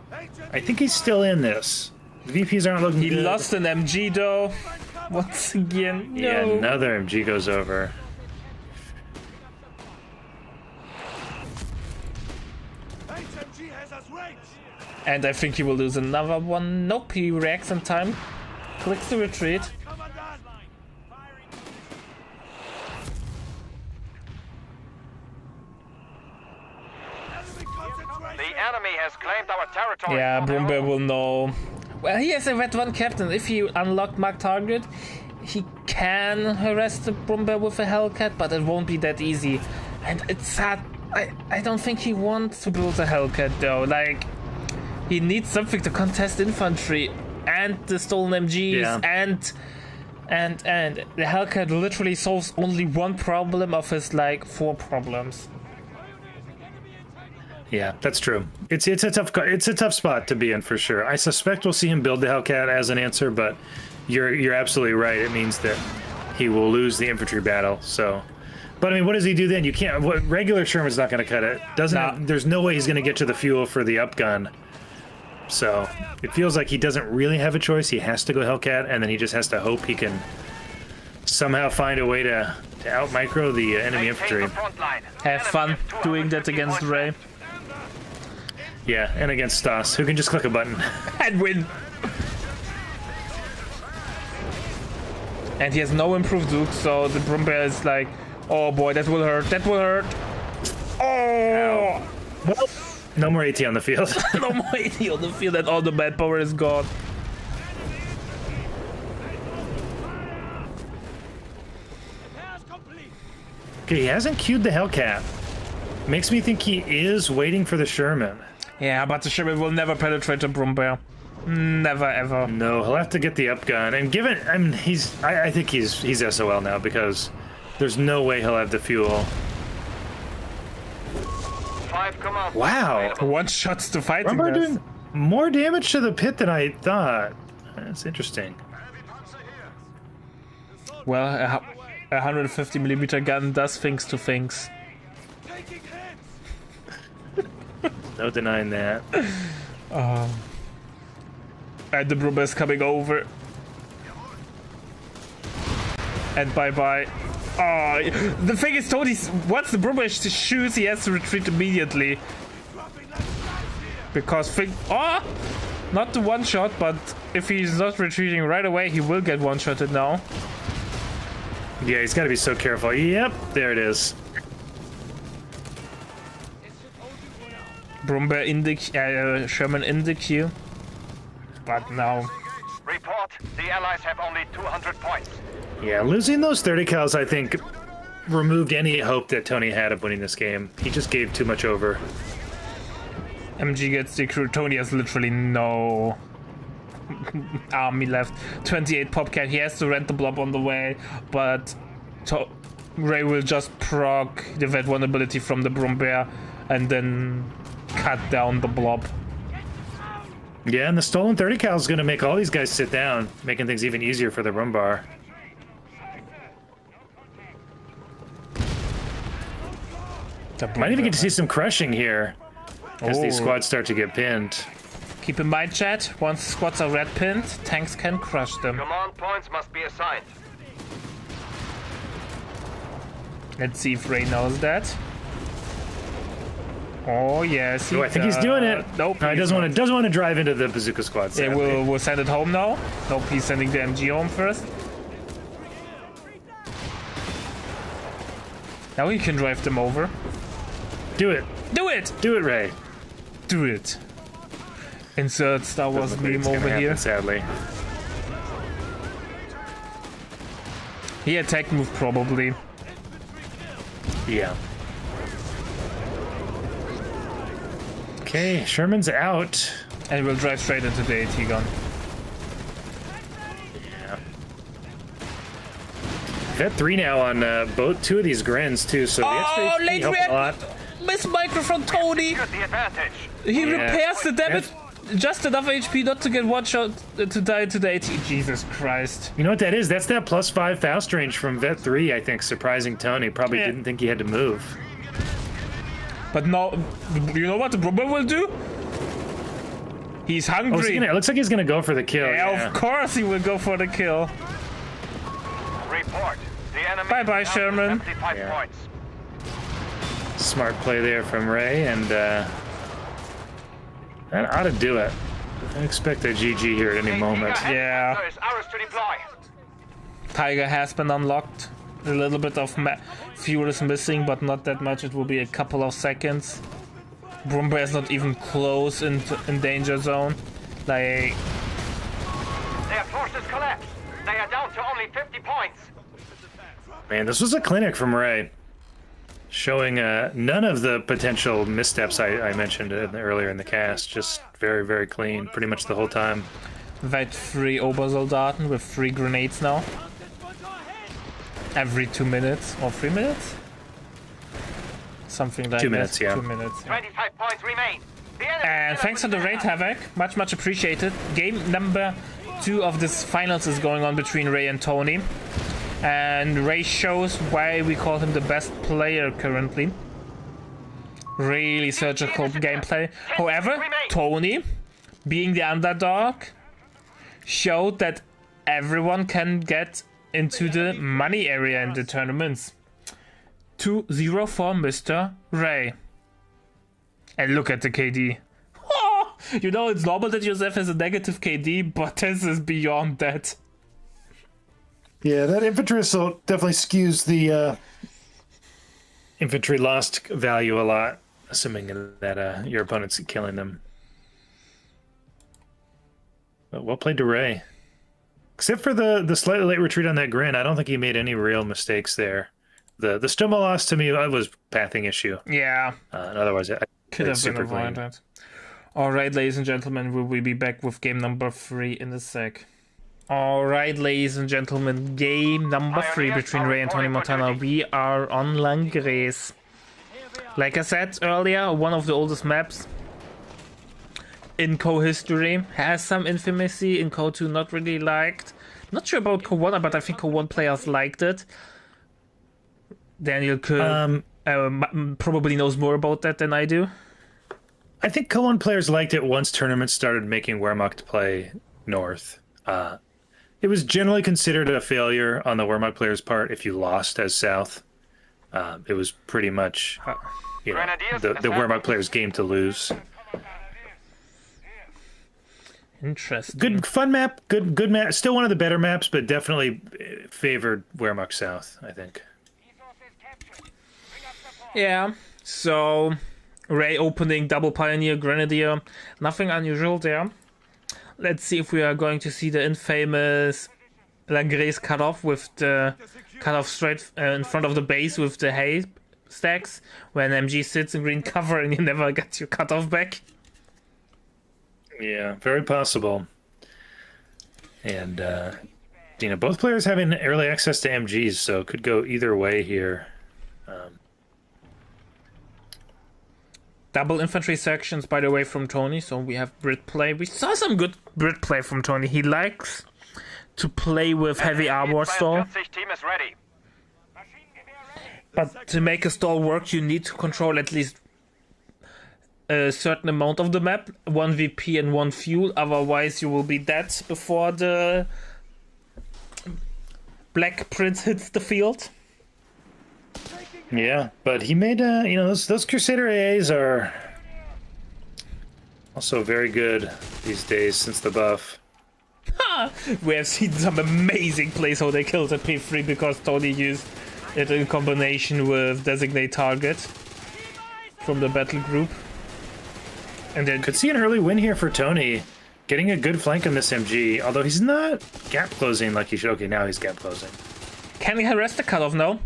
Speaker 1: I think he's still in this. The VPs aren't looking
Speaker 3: He
Speaker 1: good.
Speaker 3: lost an MG though. Once again, no.
Speaker 1: Yeah, another MG goes over.
Speaker 3: And I think he will lose another one. Nope, he reacts in time. Clicks the retreat.
Speaker 2: The enemy has claimed our territory.
Speaker 3: Yeah,
Speaker 2: for their
Speaker 3: Brumbear
Speaker 2: own.
Speaker 3: will know. Well, he has a red one captain. If he unlocked Mark Target, he can harass the Brumbear with a Hellcat, but it won't be that easy. And it's sad. I don't think he wants to build a Hellcat though. Like, he needs something to contest infantry and the stolen MGs
Speaker 1: Yeah.
Speaker 3: and the Hellcat literally solves only one problem of his like 4 problems.
Speaker 1: Yeah, that's true. It's a tough spot to be in for sure. I suspect we'll see him build the Hellcat as an answer, but you're absolutely right. It means that he will lose the infantry battle. So, but I mean, what does he do then? You can't. Regular Sherman's not going to cut it. There's no way he's going to get to the fuel for the upgun. So it feels like he doesn't really have a choice. He has to go Hellcat, and then he just has to hope he can somehow find a way to out micro the enemy infantry.
Speaker 3: Have fun doing that against Ray.
Speaker 1: Yeah, and against Stas, who can just click a button.
Speaker 3: And win. And he has no improved Duke, so the Brumbear is like, oh boy, that will hurt, that will hurt. Oh!
Speaker 1: Well, no more AT on the field.
Speaker 3: No more AT on the field, and all the manpower is gone.
Speaker 1: Okay, he hasn't queued the Hellcat. Makes me think he is waiting for the Sherman.
Speaker 3: Yeah, but the Sherman will never penetrate the Brumbear. Never ever.
Speaker 1: No, he'll have to get the upgun. And given, I mean, I think he's SOL now because there's no way he'll have the fuel.
Speaker 2: 5 commands.
Speaker 1: Wow.
Speaker 3: One shots to fighting.
Speaker 1: Brumbear doing more damage to the pit than I thought. That's interesting.
Speaker 3: Well, a 150mm gun does things to things.
Speaker 1: No denying that.
Speaker 3: And the Brumbear is coming over. And bye-bye. Oh, the thing is, Tony, once the Brumbear shoots, he has to retreat immediately. Because not the one-shot, but if he's not retreating right away, he will get one-shotted now.
Speaker 1: Yeah, he's got to be so careful. Yep, there it is.
Speaker 3: Brumbear in the Sherman in the queue. But now...
Speaker 2: Report, the Allies have only 200 points.
Speaker 1: Yeah, losing those 30 cals, I think, removed any hope that Tony had of winning this game. He just gave too much over.
Speaker 3: MG gets the crew. Tony has literally no army left. 28 Popcat. He has to rent the blob on the way, but Ray will just proc the vet vulnerability from the Brumbear and then cut down the blob.
Speaker 1: Yeah, and the stolen 30 cal is going to make all these guys sit down, making things even easier for the Rumbar. Might even get to see some crushing here as these squads start to get pinned.
Speaker 3: Keep in mind, chat, once squads are red pinned, tanks can crush them.
Speaker 2: Command points must be assigned.
Speaker 3: Let's see if Ray knows that. Oh yes,
Speaker 1: I think he's doing it.
Speaker 3: Nope,
Speaker 1: no, he doesn't want to drive into the bazooka squad.
Speaker 3: Yeah, we'll send it home now. Nope, he's sending the MG home first. Now he can drive them over.
Speaker 1: Do it.
Speaker 3: Do it!
Speaker 1: Do it, Ray.
Speaker 3: Do it. Insert Star Wars
Speaker 1: Doesn't look like
Speaker 3: meme
Speaker 1: it's gonna
Speaker 3: over
Speaker 1: happen,
Speaker 3: here.
Speaker 1: sadly.
Speaker 3: He attack move probably.
Speaker 1: Yeah. Okay, Sherman's out.
Speaker 3: And we'll drive straight into the AT gun.
Speaker 1: Yeah. Vet 3 now on two of these grins too, so the extra HP
Speaker 3: late
Speaker 1: helping a lot.
Speaker 3: Miss microphone, Tony!
Speaker 2: Got the advantage.
Speaker 3: He
Speaker 1: Yeah.
Speaker 3: repairs the damage. Just enough HP not to get one shot to die to the AT. Jesus Christ.
Speaker 1: You know what that is? That's that +5 fast range from Vet 3, I think, surprising Tony. Probably
Speaker 3: Yeah.
Speaker 1: didn't think he had to move.
Speaker 3: But now, you know what the Brumbear will do? He's
Speaker 1: Oh,
Speaker 3: hungry.
Speaker 1: it looks like he's gonna go for the kill.
Speaker 3: Yeah, of course he will go for the kill.
Speaker 2: Report, the enemy
Speaker 3: Bye-bye,
Speaker 2: is down to
Speaker 3: Sherman.
Speaker 2: 75
Speaker 1: Yeah.
Speaker 2: points.
Speaker 1: Smart play there from Ray, and that ought to do it. I expect a GG here at any moment.
Speaker 3: Yeah.
Speaker 2: Is ours to deploy.
Speaker 3: Tiger has been unlocked. A little bit of fuel is missing, but not that much. It will be a couple of seconds. Brumbear is not even close in danger zone. Like,
Speaker 2: Their forces collapse. They are down to only 50 points.
Speaker 1: Man, this was a clinic from Ray. Showing none of the potential missteps I mentioned earlier in the cast. Just very, very clean, pretty much the whole time.
Speaker 3: Vet 3 Obersoldaten with 3 grenades now. Every 2 minutes or 3 minutes. Something like
Speaker 1: 2 minutes,
Speaker 3: that.
Speaker 1: yeah.
Speaker 3: 2 minutes. Yeah.
Speaker 2: 25 points remain. The enemy
Speaker 3: And thanks for the raid, Havoc. Much appreciated. Game number 2 of this finals is going on between Ray and Tony. And Ray shows why we call him the best player currently. Really surgical gameplay. However, Tony, being the underdog, showed that everyone can get into the money area in the tournaments. 2-0 for Mr. Ray. And look at the KD. Oh, you know, it's normal that Joseph has a negative KD, but this is beyond that.
Speaker 1: Yeah, that infantry assault definitely skews the infantry lost value a lot, assuming that your opponent's killing them. But well played to Ray. Except for the slightly late retreat on that Grin, I don't think he made any real mistakes there. The Stoma loss to me, that was pathing issue.
Speaker 3: Yeah.
Speaker 1: And otherwise, I
Speaker 3: Could have been
Speaker 1: clean.
Speaker 3: avoided. Alright, ladies and gentlemen, we will be back with game number 3 in a sec. Alright, ladies and gentlemen, game number 3 between Ray and Tonimontana. We are on Langres. Like I said earlier, one of the oldest maps in Co history. Has some infamy in Co 2, not really liked. Not sure about Co 1, but I think Co 1 players liked it. Daniel could probably knows more about that than I do.
Speaker 1: I think Co 1 players liked it once tournaments started making Wehrmacht play north. It was generally considered a failure on the Wehrmacht players' part if you lost as south. It was pretty much the Wehrmacht players' game to lose.
Speaker 3: Interesting.
Speaker 1: Good, fun map. Good map. Still one of the better maps, but definitely favored Wehrmacht South, I think.
Speaker 3: Yeah, so Ray opening double Pioneer Grenadier. Nothing unusual there. Let's see if we are going to see the infamous Langres cutoff with the cutoff straight in front of the base with the hay stacks when MG sits in green cover and you never get your cutoff back.
Speaker 1: Yeah, very possible. And, both players having early access to MGs, so it could go either way here.
Speaker 3: Double infantry sections, by the way, from Tony, so we have Brit play. We saw some good Brit play from Tony. He likes to play with heavy armor stall.
Speaker 2: team is ready.
Speaker 3: But to make a stall work, you need to control at least a certain amount of the map, 1 VP and 1 fuel, otherwise you will be dead before the Black Prince hits the field.
Speaker 1: Yeah, but he made those Crusader AAs are also very good these days since the buff.
Speaker 3: We have seen some amazing plays how they killed at P3 because Tony used it in combination with Designate Target from the battle group. And then
Speaker 1: Could see an early win here for Tony, getting a good flank on this MG, although he's not gap closing like he should. Okay, now he's gap closing.
Speaker 3: can he harass the cutoff now?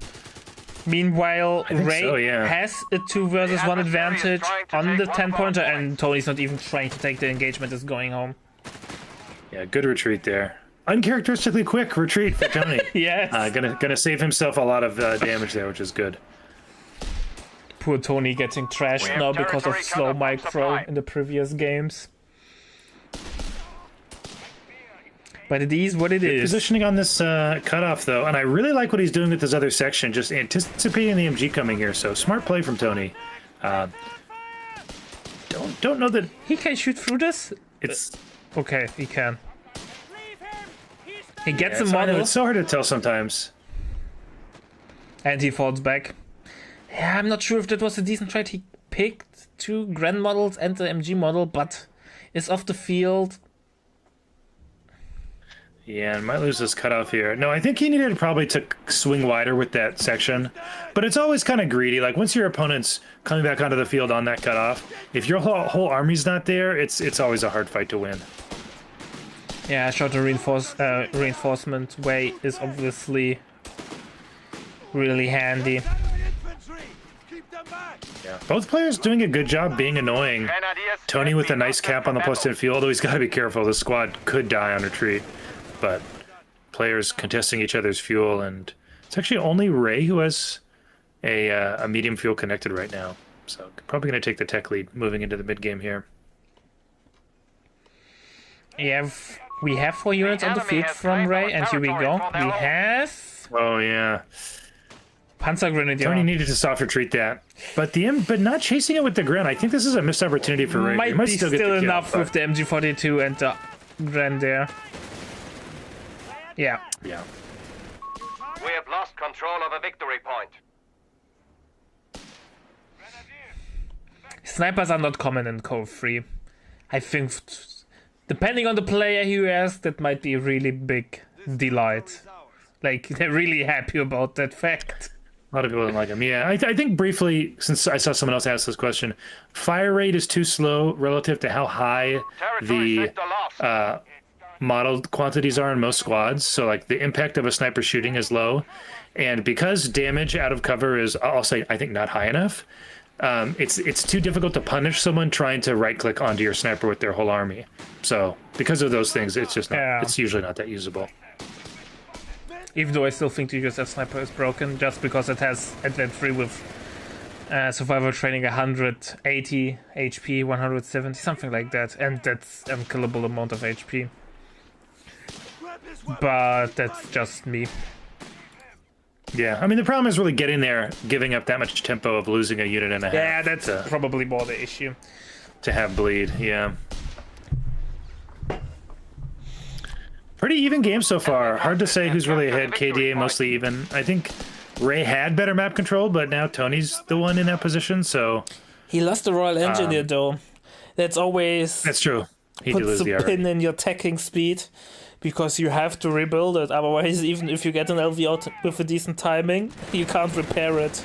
Speaker 3: Meanwhile, Ray
Speaker 1: so, yeah.
Speaker 3: has a 2 versus 1
Speaker 2: adversary is
Speaker 3: advantage
Speaker 2: trying to
Speaker 3: on
Speaker 2: take
Speaker 3: the
Speaker 2: one
Speaker 3: 10 pointer,
Speaker 2: point.
Speaker 3: and Tony's not even trying to take the engagement, is going home.
Speaker 1: Yeah, good retreat there. Uncharacteristically quick retreat for Tony.
Speaker 3: Yes.
Speaker 1: Gonna save himself a lot of damage there, which is good.
Speaker 3: Poor Tony getting trashed
Speaker 2: We have
Speaker 3: now because of
Speaker 2: territory
Speaker 3: slow
Speaker 2: cut off from
Speaker 3: micro
Speaker 2: supply.
Speaker 3: in the previous games. But it is what it is.
Speaker 1: Positioning on this cutoff, though, and I really like what he's doing with this other section, just anticipating the MG coming here. So smart play from Tony. Don't know that
Speaker 3: He can shoot through this?
Speaker 1: it's.
Speaker 3: Okay, he can. He gets
Speaker 1: Yeah,
Speaker 3: a
Speaker 1: I know,
Speaker 3: model
Speaker 1: it's so hard to tell sometimes.
Speaker 3: and he falls back. Yeah, I'm not sure if that was a decent trade. He picked 2 Grand models and the MG model, but is off the field.
Speaker 1: Yeah, and might lose this cutoff here. No, I think he needed probably to swing wider with that section. But it's always kind of greedy. Like, once your opponent's coming back onto the field on that cutoff, if your whole army's not there, it's always a hard fight to win.
Speaker 3: Yeah, shorter reinforcement way is obviously really handy.
Speaker 1: Yeah. Both players doing a good job being annoying.
Speaker 2: Grenadiers
Speaker 1: Tony
Speaker 2: have
Speaker 1: with a
Speaker 2: been
Speaker 1: nice
Speaker 2: lost
Speaker 1: cap
Speaker 2: in
Speaker 1: on the
Speaker 2: battle.
Speaker 1: +10 fuel, although he's got to be careful. The squad could die on retreat. But players contesting each other's fuel, and it's actually only Ray who has a medium fuel connected right now. So probably going to take the tech lead moving into the mid game here.
Speaker 3: Yeah, we have 4 units on the field from Ray, and here we go. We have
Speaker 1: Oh yeah,
Speaker 3: Panzer Grenadier.
Speaker 1: Tony needed to soft retreat that, but but not chasing it with the Gren. I think this is a missed opportunity for Ray.
Speaker 3: Might
Speaker 1: He
Speaker 3: be
Speaker 1: still get
Speaker 3: still
Speaker 1: the kill,
Speaker 3: enough
Speaker 1: but-
Speaker 3: with the MG42 and the Grenadier. Yeah.
Speaker 1: Yeah.
Speaker 2: We have lost control of a victory point.
Speaker 3: Snipers are not common in Code 3. I think, depending on the player who has, that might be a really big delight. Like, they're really happy about that fact.
Speaker 1: A lot of people don't like him. Yeah, I think briefly, since I saw someone else ask this question, fire rate is too slow relative to how high
Speaker 2: Territory
Speaker 1: the
Speaker 2: sector lost.
Speaker 1: modeled quantities are in most squads. So like the impact of a sniper shooting is low, and because damage out of cover is, I'll say, I think not high enough. It's too difficult to punish someone trying to right click onto your sniper with their whole army. So because of those things, it's just not,
Speaker 3: Yeah.
Speaker 1: it's usually not that usable.
Speaker 3: Even though I still think the USF Sniper is broken, just because it has Advent 3 with survival training 180 HP, 170, something like that, and that's unkillable amount of HP. But that's just me.
Speaker 1: Yeah, I mean the problem is really getting there, giving up that much tempo of losing a unit and a half.
Speaker 3: Yeah, that's
Speaker 1: to,
Speaker 3: probably more the issue.
Speaker 1: to have bleed. Yeah. Pretty even game so far. Hard to say who's really ahead. KDA mostly even. I think Ray had better map control, but now Tony's the one in that position, so
Speaker 3: He lost the Royal Engineer though. That's always
Speaker 1: that's true. He did lose
Speaker 3: puts
Speaker 1: the
Speaker 3: a
Speaker 1: RA.
Speaker 3: pin in your tacking speed, because you have to rebuild it. Otherwise, even if you get an LV out with a decent timing, you can't repair it.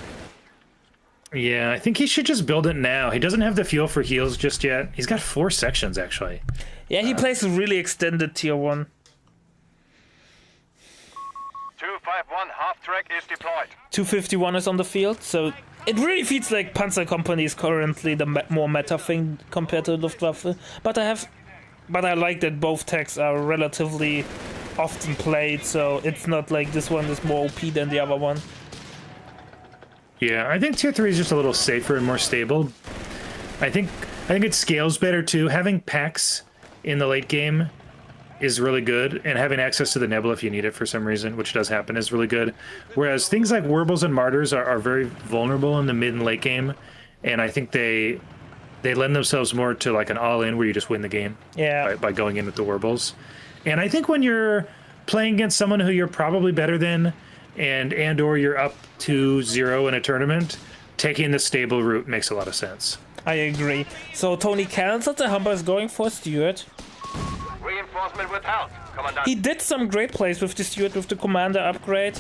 Speaker 1: Yeah, I think he should just build it now. He doesn't have the fuel for heals just yet. He's got 4 sections actually.
Speaker 3: Yeah, he plays a really extended tier 1.
Speaker 2: 251 half track is deployed.
Speaker 3: 251 is on the field, so it really feels like Panzer Company is currently the more meta thing compared to Luftwaffe. But I like that both tags are relatively often played, so it's not like this one is more OP than the other one.
Speaker 1: Yeah, I think tier 3 is just a little safer and more stable. I think it scales better too. Having packs in the late game is really good, and having access to the Nebula if you need it for some reason, which does happen, is really good. Whereas things like Werbles and Martyrs are very vulnerable in the mid and late game, and I think they lend themselves more to like an all-in where you just win the game by going in with the Werbles. And I think when you're playing against someone who you're probably better than, and or you're up 2-0 in a tournament, taking the stable route makes a lot of sense.
Speaker 3: I agree. So Tony cancelled the Humber is going for Stuart.
Speaker 2: Reinforcement withheld, Commandant.
Speaker 3: He did some great plays with the Stuart with the commander upgrade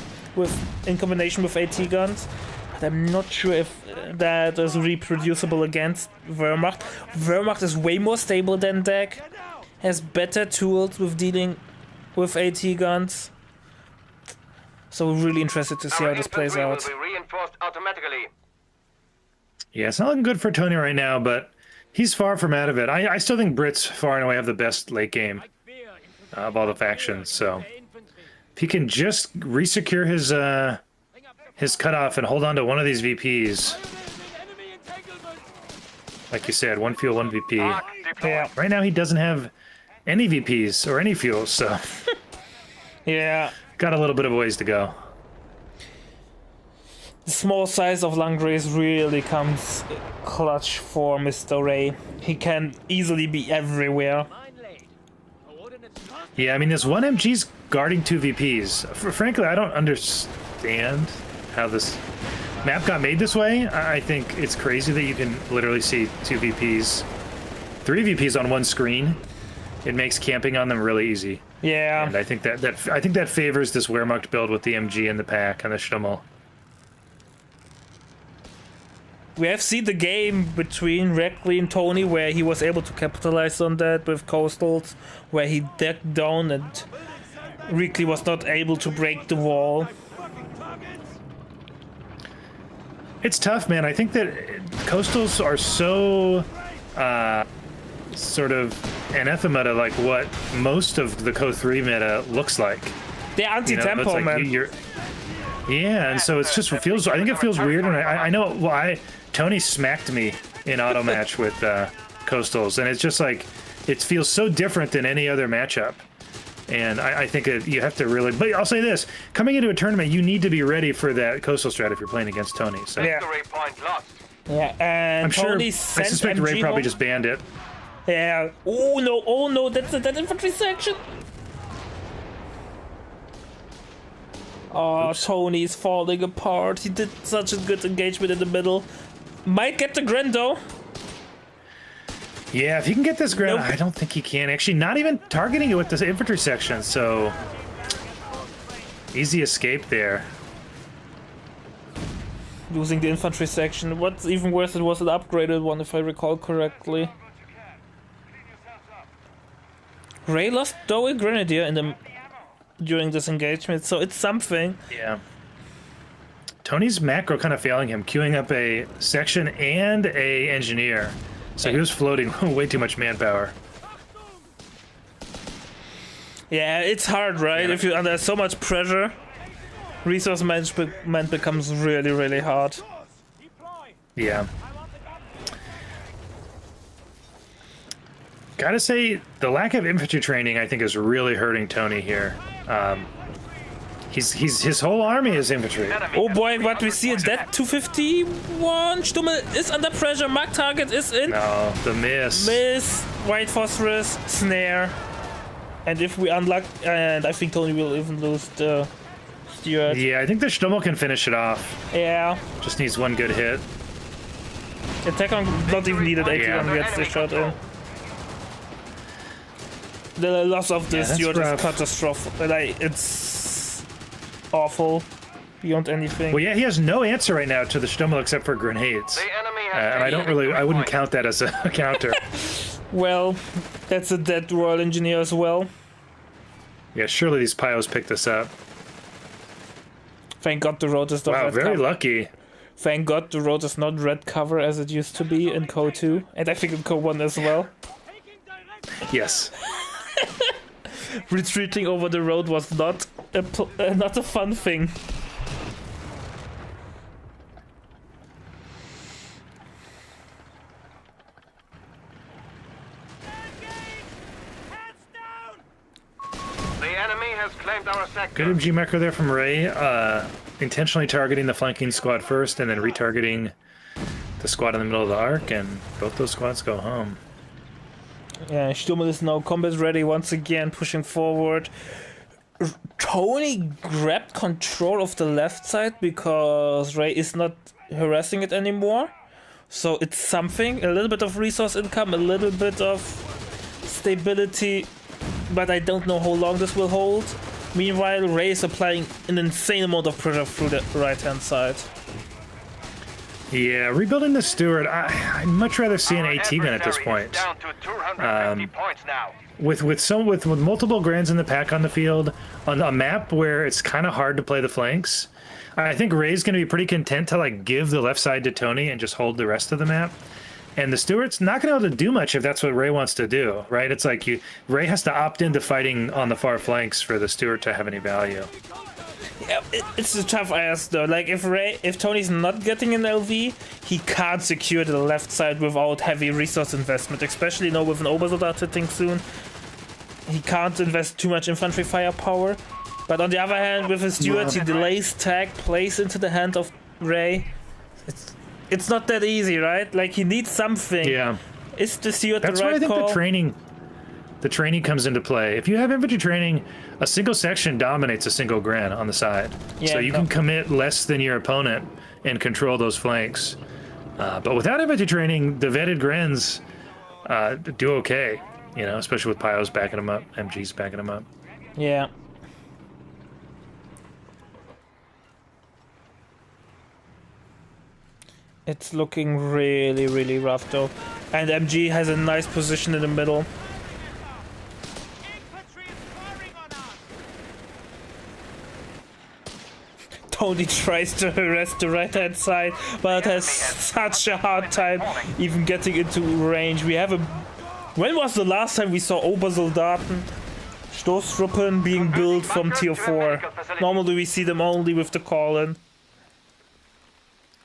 Speaker 3: in combination with AT guns. But I'm not sure if that is reproducible against Wehrmacht. Wehrmacht is way more stable than DEC, has better tools with dealing with AT guns. So we're really interested to see
Speaker 2: Our
Speaker 3: how this plays
Speaker 2: infantry
Speaker 3: out.
Speaker 2: will be reinforced automatically.
Speaker 1: Yeah, it's not looking good for Tony right now, but he's far from out of it. I still think Brits far and away have the best late game of all the factions. So if he can just resecure his cutoff and hold on to one of these VPs, like you said, 1 fuel, 1 VP.
Speaker 2: Arc deployed.
Speaker 3: Yeah,
Speaker 1: Right now he doesn't have any VPs or any fuels, so
Speaker 3: yeah.
Speaker 1: got a little bit of a ways to go.
Speaker 3: The small size of Langres really comes clutch for Mr. Ray. He can easily be everywhere.
Speaker 1: Yeah, I mean, this one MG's guarding 2 VPs. Frankly, I don't understand how this map got made this way. I think it's crazy that you can literally see 2 VPs, 3 VPs on one screen. It makes camping on them really easy.
Speaker 3: Yeah.
Speaker 1: And I think that favors this Wehrmacht build with the MG and the pack and the Stummel.
Speaker 3: We have seen the game between Reckley and Tony where he was able to capitalize on that with Coastals, where he decked down and Reckley was not able to break the wall.
Speaker 1: It's tough, man. I think that Coastals are so sort of anathema to like what most of the Co 3 meta looks like.
Speaker 3: They're
Speaker 1: You know,
Speaker 3: anti-tempo,
Speaker 1: it's like
Speaker 3: man.
Speaker 1: Yeah, and so it's just feels. I think it feels weird, and I know. Well, Tony smacked me in auto match with Coastals, and it's just like it feels so different than any other matchup. And I think that you have to really. But I'll say this: coming into a tournament, you need to be ready for that Coastal strat if you're playing against Tony. So
Speaker 3: Yeah.
Speaker 2: Victory point lost.
Speaker 3: Yeah, and
Speaker 1: I'm sure.
Speaker 3: Tony
Speaker 1: I
Speaker 3: sent
Speaker 1: suspect
Speaker 3: MG
Speaker 1: Ray probably
Speaker 3: home.
Speaker 1: just banned it.
Speaker 3: Yeah. Oh no, that's that infantry section. Oh, Tony's falling apart. He did such a good engagement in the middle. Might get the Gren though.
Speaker 1: Yeah, if he can get this ground,
Speaker 3: Nope.
Speaker 1: I don't think he can. Actually, not even targeting it with this infantry section, so easy escape there.
Speaker 3: Losing the infantry section. What's even worse, it was an upgraded one, if I recall correctly. Ray lost though a grenadier in the during this engagement, so it's something.
Speaker 1: Yeah. Tony's macro kind of failing him, queuing up a section and a engineer. So he was floating way too much manpower.
Speaker 3: Yeah, it's hard, right?
Speaker 1: Yeah.
Speaker 3: If you're under so much pressure, resource management becomes really, really hard.
Speaker 1: Yeah. Gotta say, the lack of infantry training, I think, is really hurting Tony here. His whole army is infantry.
Speaker 3: Oh boy, what we see is that 251. Stummel is under pressure. Mark target is in.
Speaker 1: No, the miss.
Speaker 3: Miss. White phosphorus. Snare. And if we unlock, and I think Tony will even lose the Steward.
Speaker 1: Yeah, I think the Stummel can finish it off.
Speaker 3: Yeah.
Speaker 1: Just needs one good hit.
Speaker 3: Attack on not even needed. 81 gets the shot in. The loss of the
Speaker 1: that's
Speaker 3: Steward is
Speaker 1: rough.
Speaker 3: catastrophic. Like, it's awful beyond anything.
Speaker 1: Well, yeah, he has no answer right now to the Stummel except for grenades.
Speaker 2: The enemy has
Speaker 1: And I don't really, I wouldn't count that as a counter.
Speaker 3: Well, that's a dead Royal Engineer as well.
Speaker 1: Yeah, surely these Pyos picked this up.
Speaker 3: Thank God the road is not
Speaker 1: Wow,
Speaker 3: red
Speaker 1: very
Speaker 3: cover.
Speaker 1: lucky.
Speaker 3: Thank God the road is not red cover as it used to be in Co 2, and I think in Co 1 as well.
Speaker 1: Yes.
Speaker 3: Retreating over the road was not a fun thing.
Speaker 2: The enemy has claimed our sector.
Speaker 1: Good MG macro there from Ray. Intentionally targeting the flanking squad first and then retargeting the squad in the middle of the arc, and both those squads go home.
Speaker 3: Yeah, Stummel is now combat ready once again, pushing forward. Tony grabbed control of the left side because Ray is not harassing it anymore. So it's something, a little bit of resource income, a little bit of stability, but I don't know how long this will hold. Meanwhile, Ray is applying an insane amount of pressure through the right-hand side.
Speaker 1: Yeah, rebuilding the Steward, I'd much rather see an
Speaker 2: Our
Speaker 1: AT gun at this
Speaker 2: adversary
Speaker 1: point.
Speaker 2: is down to 250 points now.
Speaker 1: With multiple Grands in the pack on the field, on a map where it's kind of hard to play the flanks, I think Ray's going to be pretty content to like give the left side to Tony and just hold the rest of the map. And the Steward's not going to be able to do much if that's what Ray wants to do, right? It's like Ray has to opt into fighting on the far flanks for the Steward to have any value.
Speaker 3: Yeah, it's a tough ask though. Like if Tony's not getting an LV, he can't secure the left side without heavy resource investment, especially now with an Obersoldat hitting soon. He can't invest too much infantry firepower. But on the other hand, with his Steward, he delays tag, plays into the hand of Ray. It's not that easy, right? Like he needs something.
Speaker 1: Yeah.
Speaker 3: Is the Steward
Speaker 1: That's
Speaker 3: the
Speaker 1: why
Speaker 3: right
Speaker 1: I think
Speaker 3: call?
Speaker 1: the training comes into play. If you have infantry training, a single section dominates a single Gran on the side.
Speaker 3: Yeah,
Speaker 1: So you can commit less than your opponent and control those flanks. But without infantry training, the vetted Grens do okay, you know, especially with Pyos backing them up, MGs backing them up.
Speaker 3: Yeah. It's looking really, really rough though. And MG has a nice position in the middle. Tony tries to harass the right hand side, but has such a hard time even getting into range. We have a... When was the last time we saw Obersoldaten Stoßtruppen being built from tier 4. Normally we see them only with the call-in.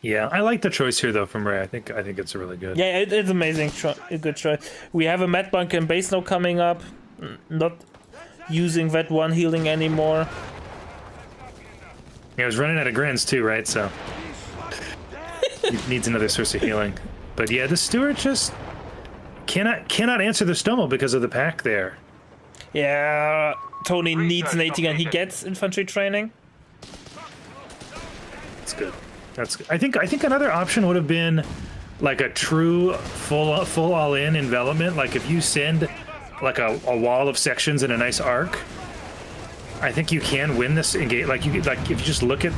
Speaker 1: Yeah, I like the choice here though from Ray. I think it's really good.
Speaker 3: Yeah, it's amazing. A good choice. We have a med bunker and base now coming up. Not using that one healing anymore.
Speaker 1: Yeah, I was running out of grins too, right? So he needs another source of healing. But yeah, the Stewart just cannot answer the Stommel because of the pack there.
Speaker 3: Yeah, Tony needs an 80 gun. He gets infantry training.
Speaker 1: That's good. That's good. I think another option would have been like a true full all-in envelopment. Like if you send like a wall of sections in a nice arc, I think you can win this engage. Like if you just look at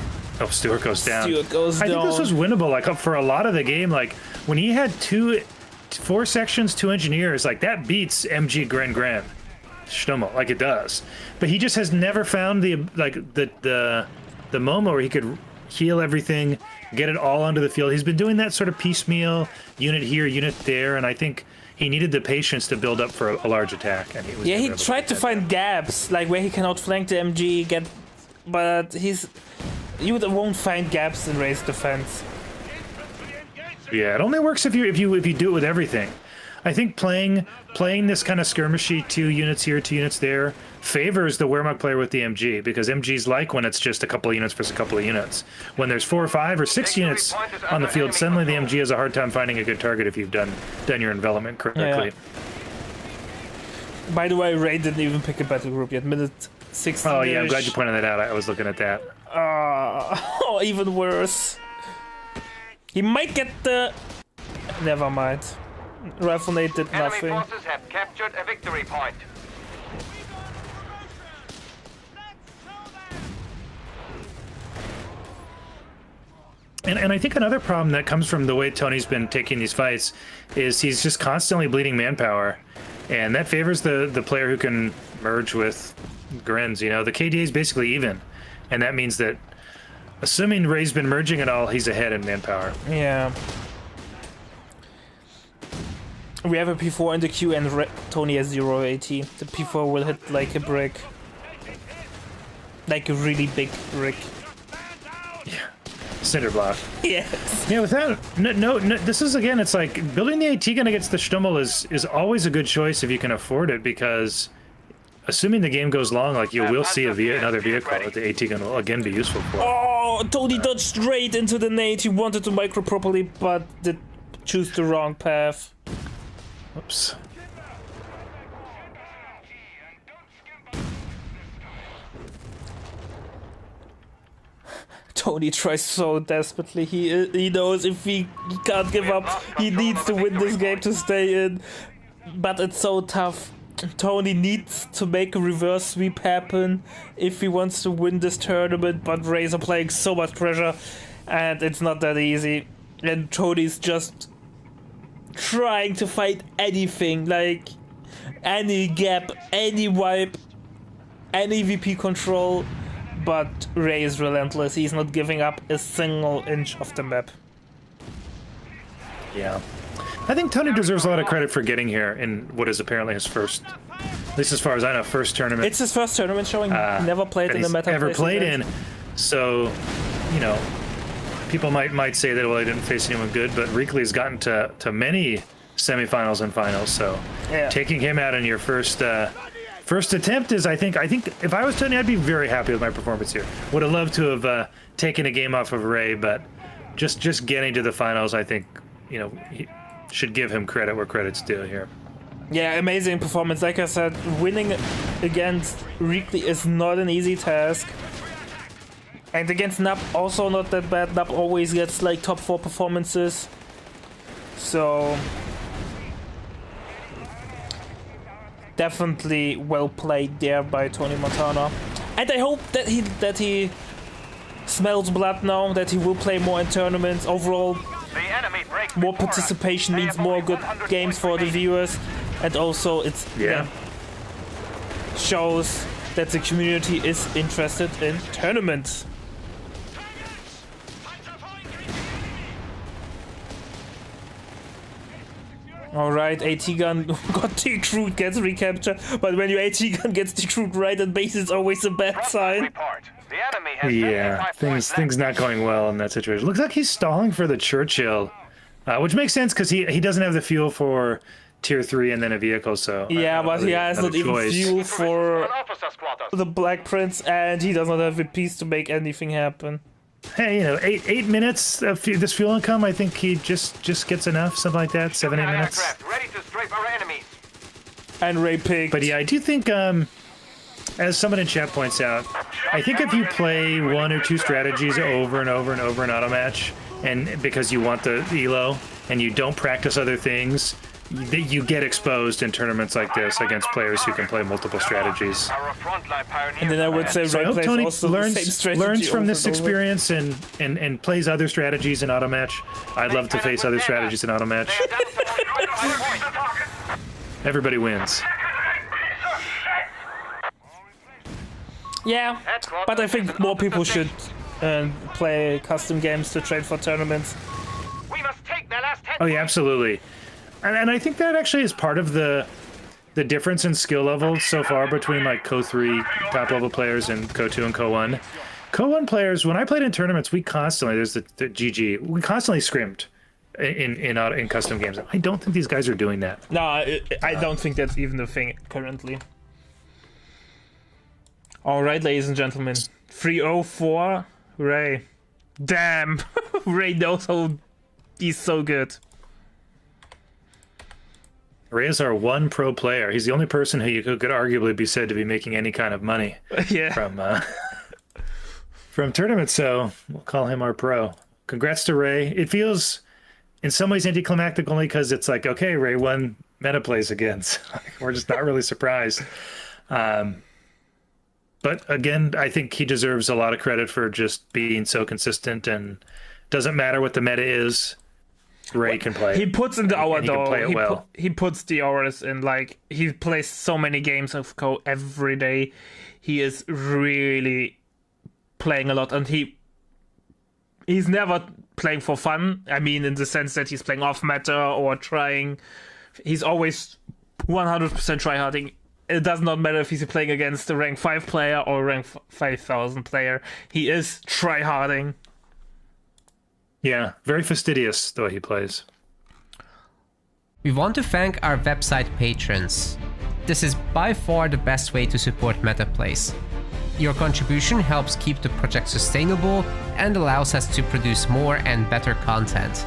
Speaker 1: Stewart goes down.
Speaker 3: Stewart goes down.
Speaker 1: I think this was winnable. Like for a lot of the game, like when he had 4 sections, 2 engineers, like that beats MG Gren Stummel, like it does. But he just has never found the moment where he could heal everything, get it all onto the field. He's been doing that sort of piecemeal, unit here, unit there, and I think he needed the patience to build up for a large attack. And
Speaker 3: he tried to find gaps, like where he can outflank the MG, but you won't find gaps in Ray's defense.
Speaker 1: Yeah, it only works if you do it with everything. I think playing this kind of skirmishy 2 units here, 2 units there favors the Wehrmacht player with the MG, because MG's like when it's just a couple of units versus a couple of units. When there's 4 or 5 or 6 units on the field, suddenly the MG has a hard time finding a good target if you've done your envelopment correctly. Yeah.
Speaker 3: By the way, Ray didn't even pick a battle group yet. Minute 16.
Speaker 1: Oh yeah, I'm glad you pointed that out. I was looking at that.
Speaker 3: Oh, even worse. He might get the... Never mind. Rifle Nate did nothing.
Speaker 2: Enemy forces have captured a victory point.
Speaker 1: And I think another problem that comes from the way Tony's been taking these fights is he's just constantly bleeding manpower. And that favors the player who can merge with Grins. You know, the KDA is basically even. And that means that, assuming Ray's been merging at all, he's ahead in manpower.
Speaker 3: Yeah. We have a P4 in the queue and Tony has 0 AT. The P4 will hit like a brick. Like a really big brick.
Speaker 1: Yeah. Cinder block.
Speaker 3: Yes.
Speaker 1: Yeah, without... No, this is, again, it's like, building the AT gun against the Stummel is always a good choice if you can afford it, because assuming the game goes long, like, you will see another vehicle that the AT gun will again be useful for.
Speaker 3: Oh, Tony dodged straight into the nade. He wanted to micro properly, but did choose the wrong path.
Speaker 1: Oops.
Speaker 3: Tony tries so desperately. He knows if he can't give up, he needs to win this game to stay in. But it's so tough. Tony needs to make a reverse sweep happen if he wants to win this tournament, but Rays are playing so much pressure and it's not that easy. And Tony's just trying to fight anything, like any gap, any wipe, any VP control, but Ray is relentless. He's not giving up a single inch of the map.
Speaker 1: Yeah. I think Tony deserves a lot of credit for getting here in what is apparently his first, at least as far as I know, first tournament.
Speaker 3: It's his first tournament showing. Never played in the meta.
Speaker 1: Ever played in. So, you know, people might say that, well, he didn't face anyone good, but Reekley's gotten to many semifinals and finals. So, yeah. Taking him out in your first attempt is, I think if I was Tony, I'd be very happy with my performance here. Would have loved to have taken a game off of Ray, but just getting to the finals, I think, you know, he should give him credit where credit's due here.
Speaker 3: Yeah, amazing performance. Like I said, winning against Reekley is not an easy task. And against Nap, also not that bad. Nap always gets like top 4 performances. So definitely well played there by Tonimontana. And I hope that he smells blood now, that he will play more in tournaments. Overall, more participation means more good games for the viewers. And also it's shows that the community is interested in tournaments. Alright, AT gun got decrewed, gets recaptured, but when your AT gun gets decrewed right at base, it's always a bad sign.
Speaker 2: Report. The enemy has
Speaker 1: Yeah,
Speaker 2: 75 points
Speaker 1: things not going well in that situation. Looks like he's stalling for the Churchill, which makes sense because he doesn't have the fuel for tier 3 and then a vehicle. So
Speaker 3: Yeah, but he has not even fuel for
Speaker 2: An officer's quarters.
Speaker 3: the Black Prince, and he does not have a piece to make anything happen.
Speaker 1: Hey, you know, 8 minutes of this fuel income. I think he just gets enough, something like that. 7-8 minutes.
Speaker 2: Aircraft ready to strafe our enemies.
Speaker 3: And Ray picked.
Speaker 1: But yeah, I do think, as someone in chat points out, I think if you play 1 or 2 strategies over and over and over in auto match, and because you want the elo, and you don't practice other things, you get exposed in tournaments like this against players who can play multiple strategies.
Speaker 2: Our frontline pioneers.
Speaker 3: And then I would say
Speaker 1: So I
Speaker 3: Ray
Speaker 1: hope
Speaker 3: plays
Speaker 1: Tony
Speaker 3: also the same strategy
Speaker 1: learns from
Speaker 3: over
Speaker 1: this
Speaker 3: and over.
Speaker 1: experience and plays other strategies in auto match. I'd love to face other strategies in auto match.
Speaker 2: They are down to 25 points.
Speaker 1: Everybody wins.
Speaker 3: Yeah, but I think more people should play custom games to train for tournaments.
Speaker 2: We must take their last 10
Speaker 1: Oh yeah, absolutely. And I think that actually is part of the difference in skill levels so far between like Co 3 top level players and Co 2 and Co 1. Co 1 players, when I played in tournaments, we constantly there's the GG, we constantly scrimmed in custom games. I don't think these guys are doing that.
Speaker 3: No, I don't think that's even a thing currently. Alright, ladies and gentlemen. 304, Ray. Damn! Ray knows how he's so good.
Speaker 1: Ray is our one pro player. He's the only person who could arguably be said to be making any kind of money
Speaker 3: Yeah.
Speaker 1: from tournaments, so we'll call him our pro. Congrats to Ray. It feels in some ways anticlimactic only because it's like, okay, Ray won meta plays again. So we're just not really surprised. But again, I think he deserves a lot of credit for just being so consistent, and doesn't matter what the meta is, Ray can play.
Speaker 3: He puts in the hour
Speaker 1: and he can
Speaker 3: though.
Speaker 1: play it well.
Speaker 3: He puts the hours in. Like, he plays so many games of Co every day. He is really playing a lot, and he's never playing for fun. I mean, in the sense that he's playing off meta or trying. He's always 100% tryharding. It does not matter if he's playing against a rank 5 player or a rank 5,000 player. He is tryharding.
Speaker 1: Yeah, very fastidious the way he plays.
Speaker 4: We want to thank our website patrons. This is by far the best way to support MetaPlays. Your contribution helps keep the project sustainable and allows us to produce more and better content.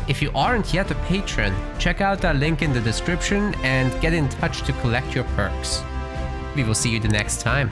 Speaker 4: If you aren't yet a patron, check out our link in the description and get in touch to collect your perks. We will see you the next time.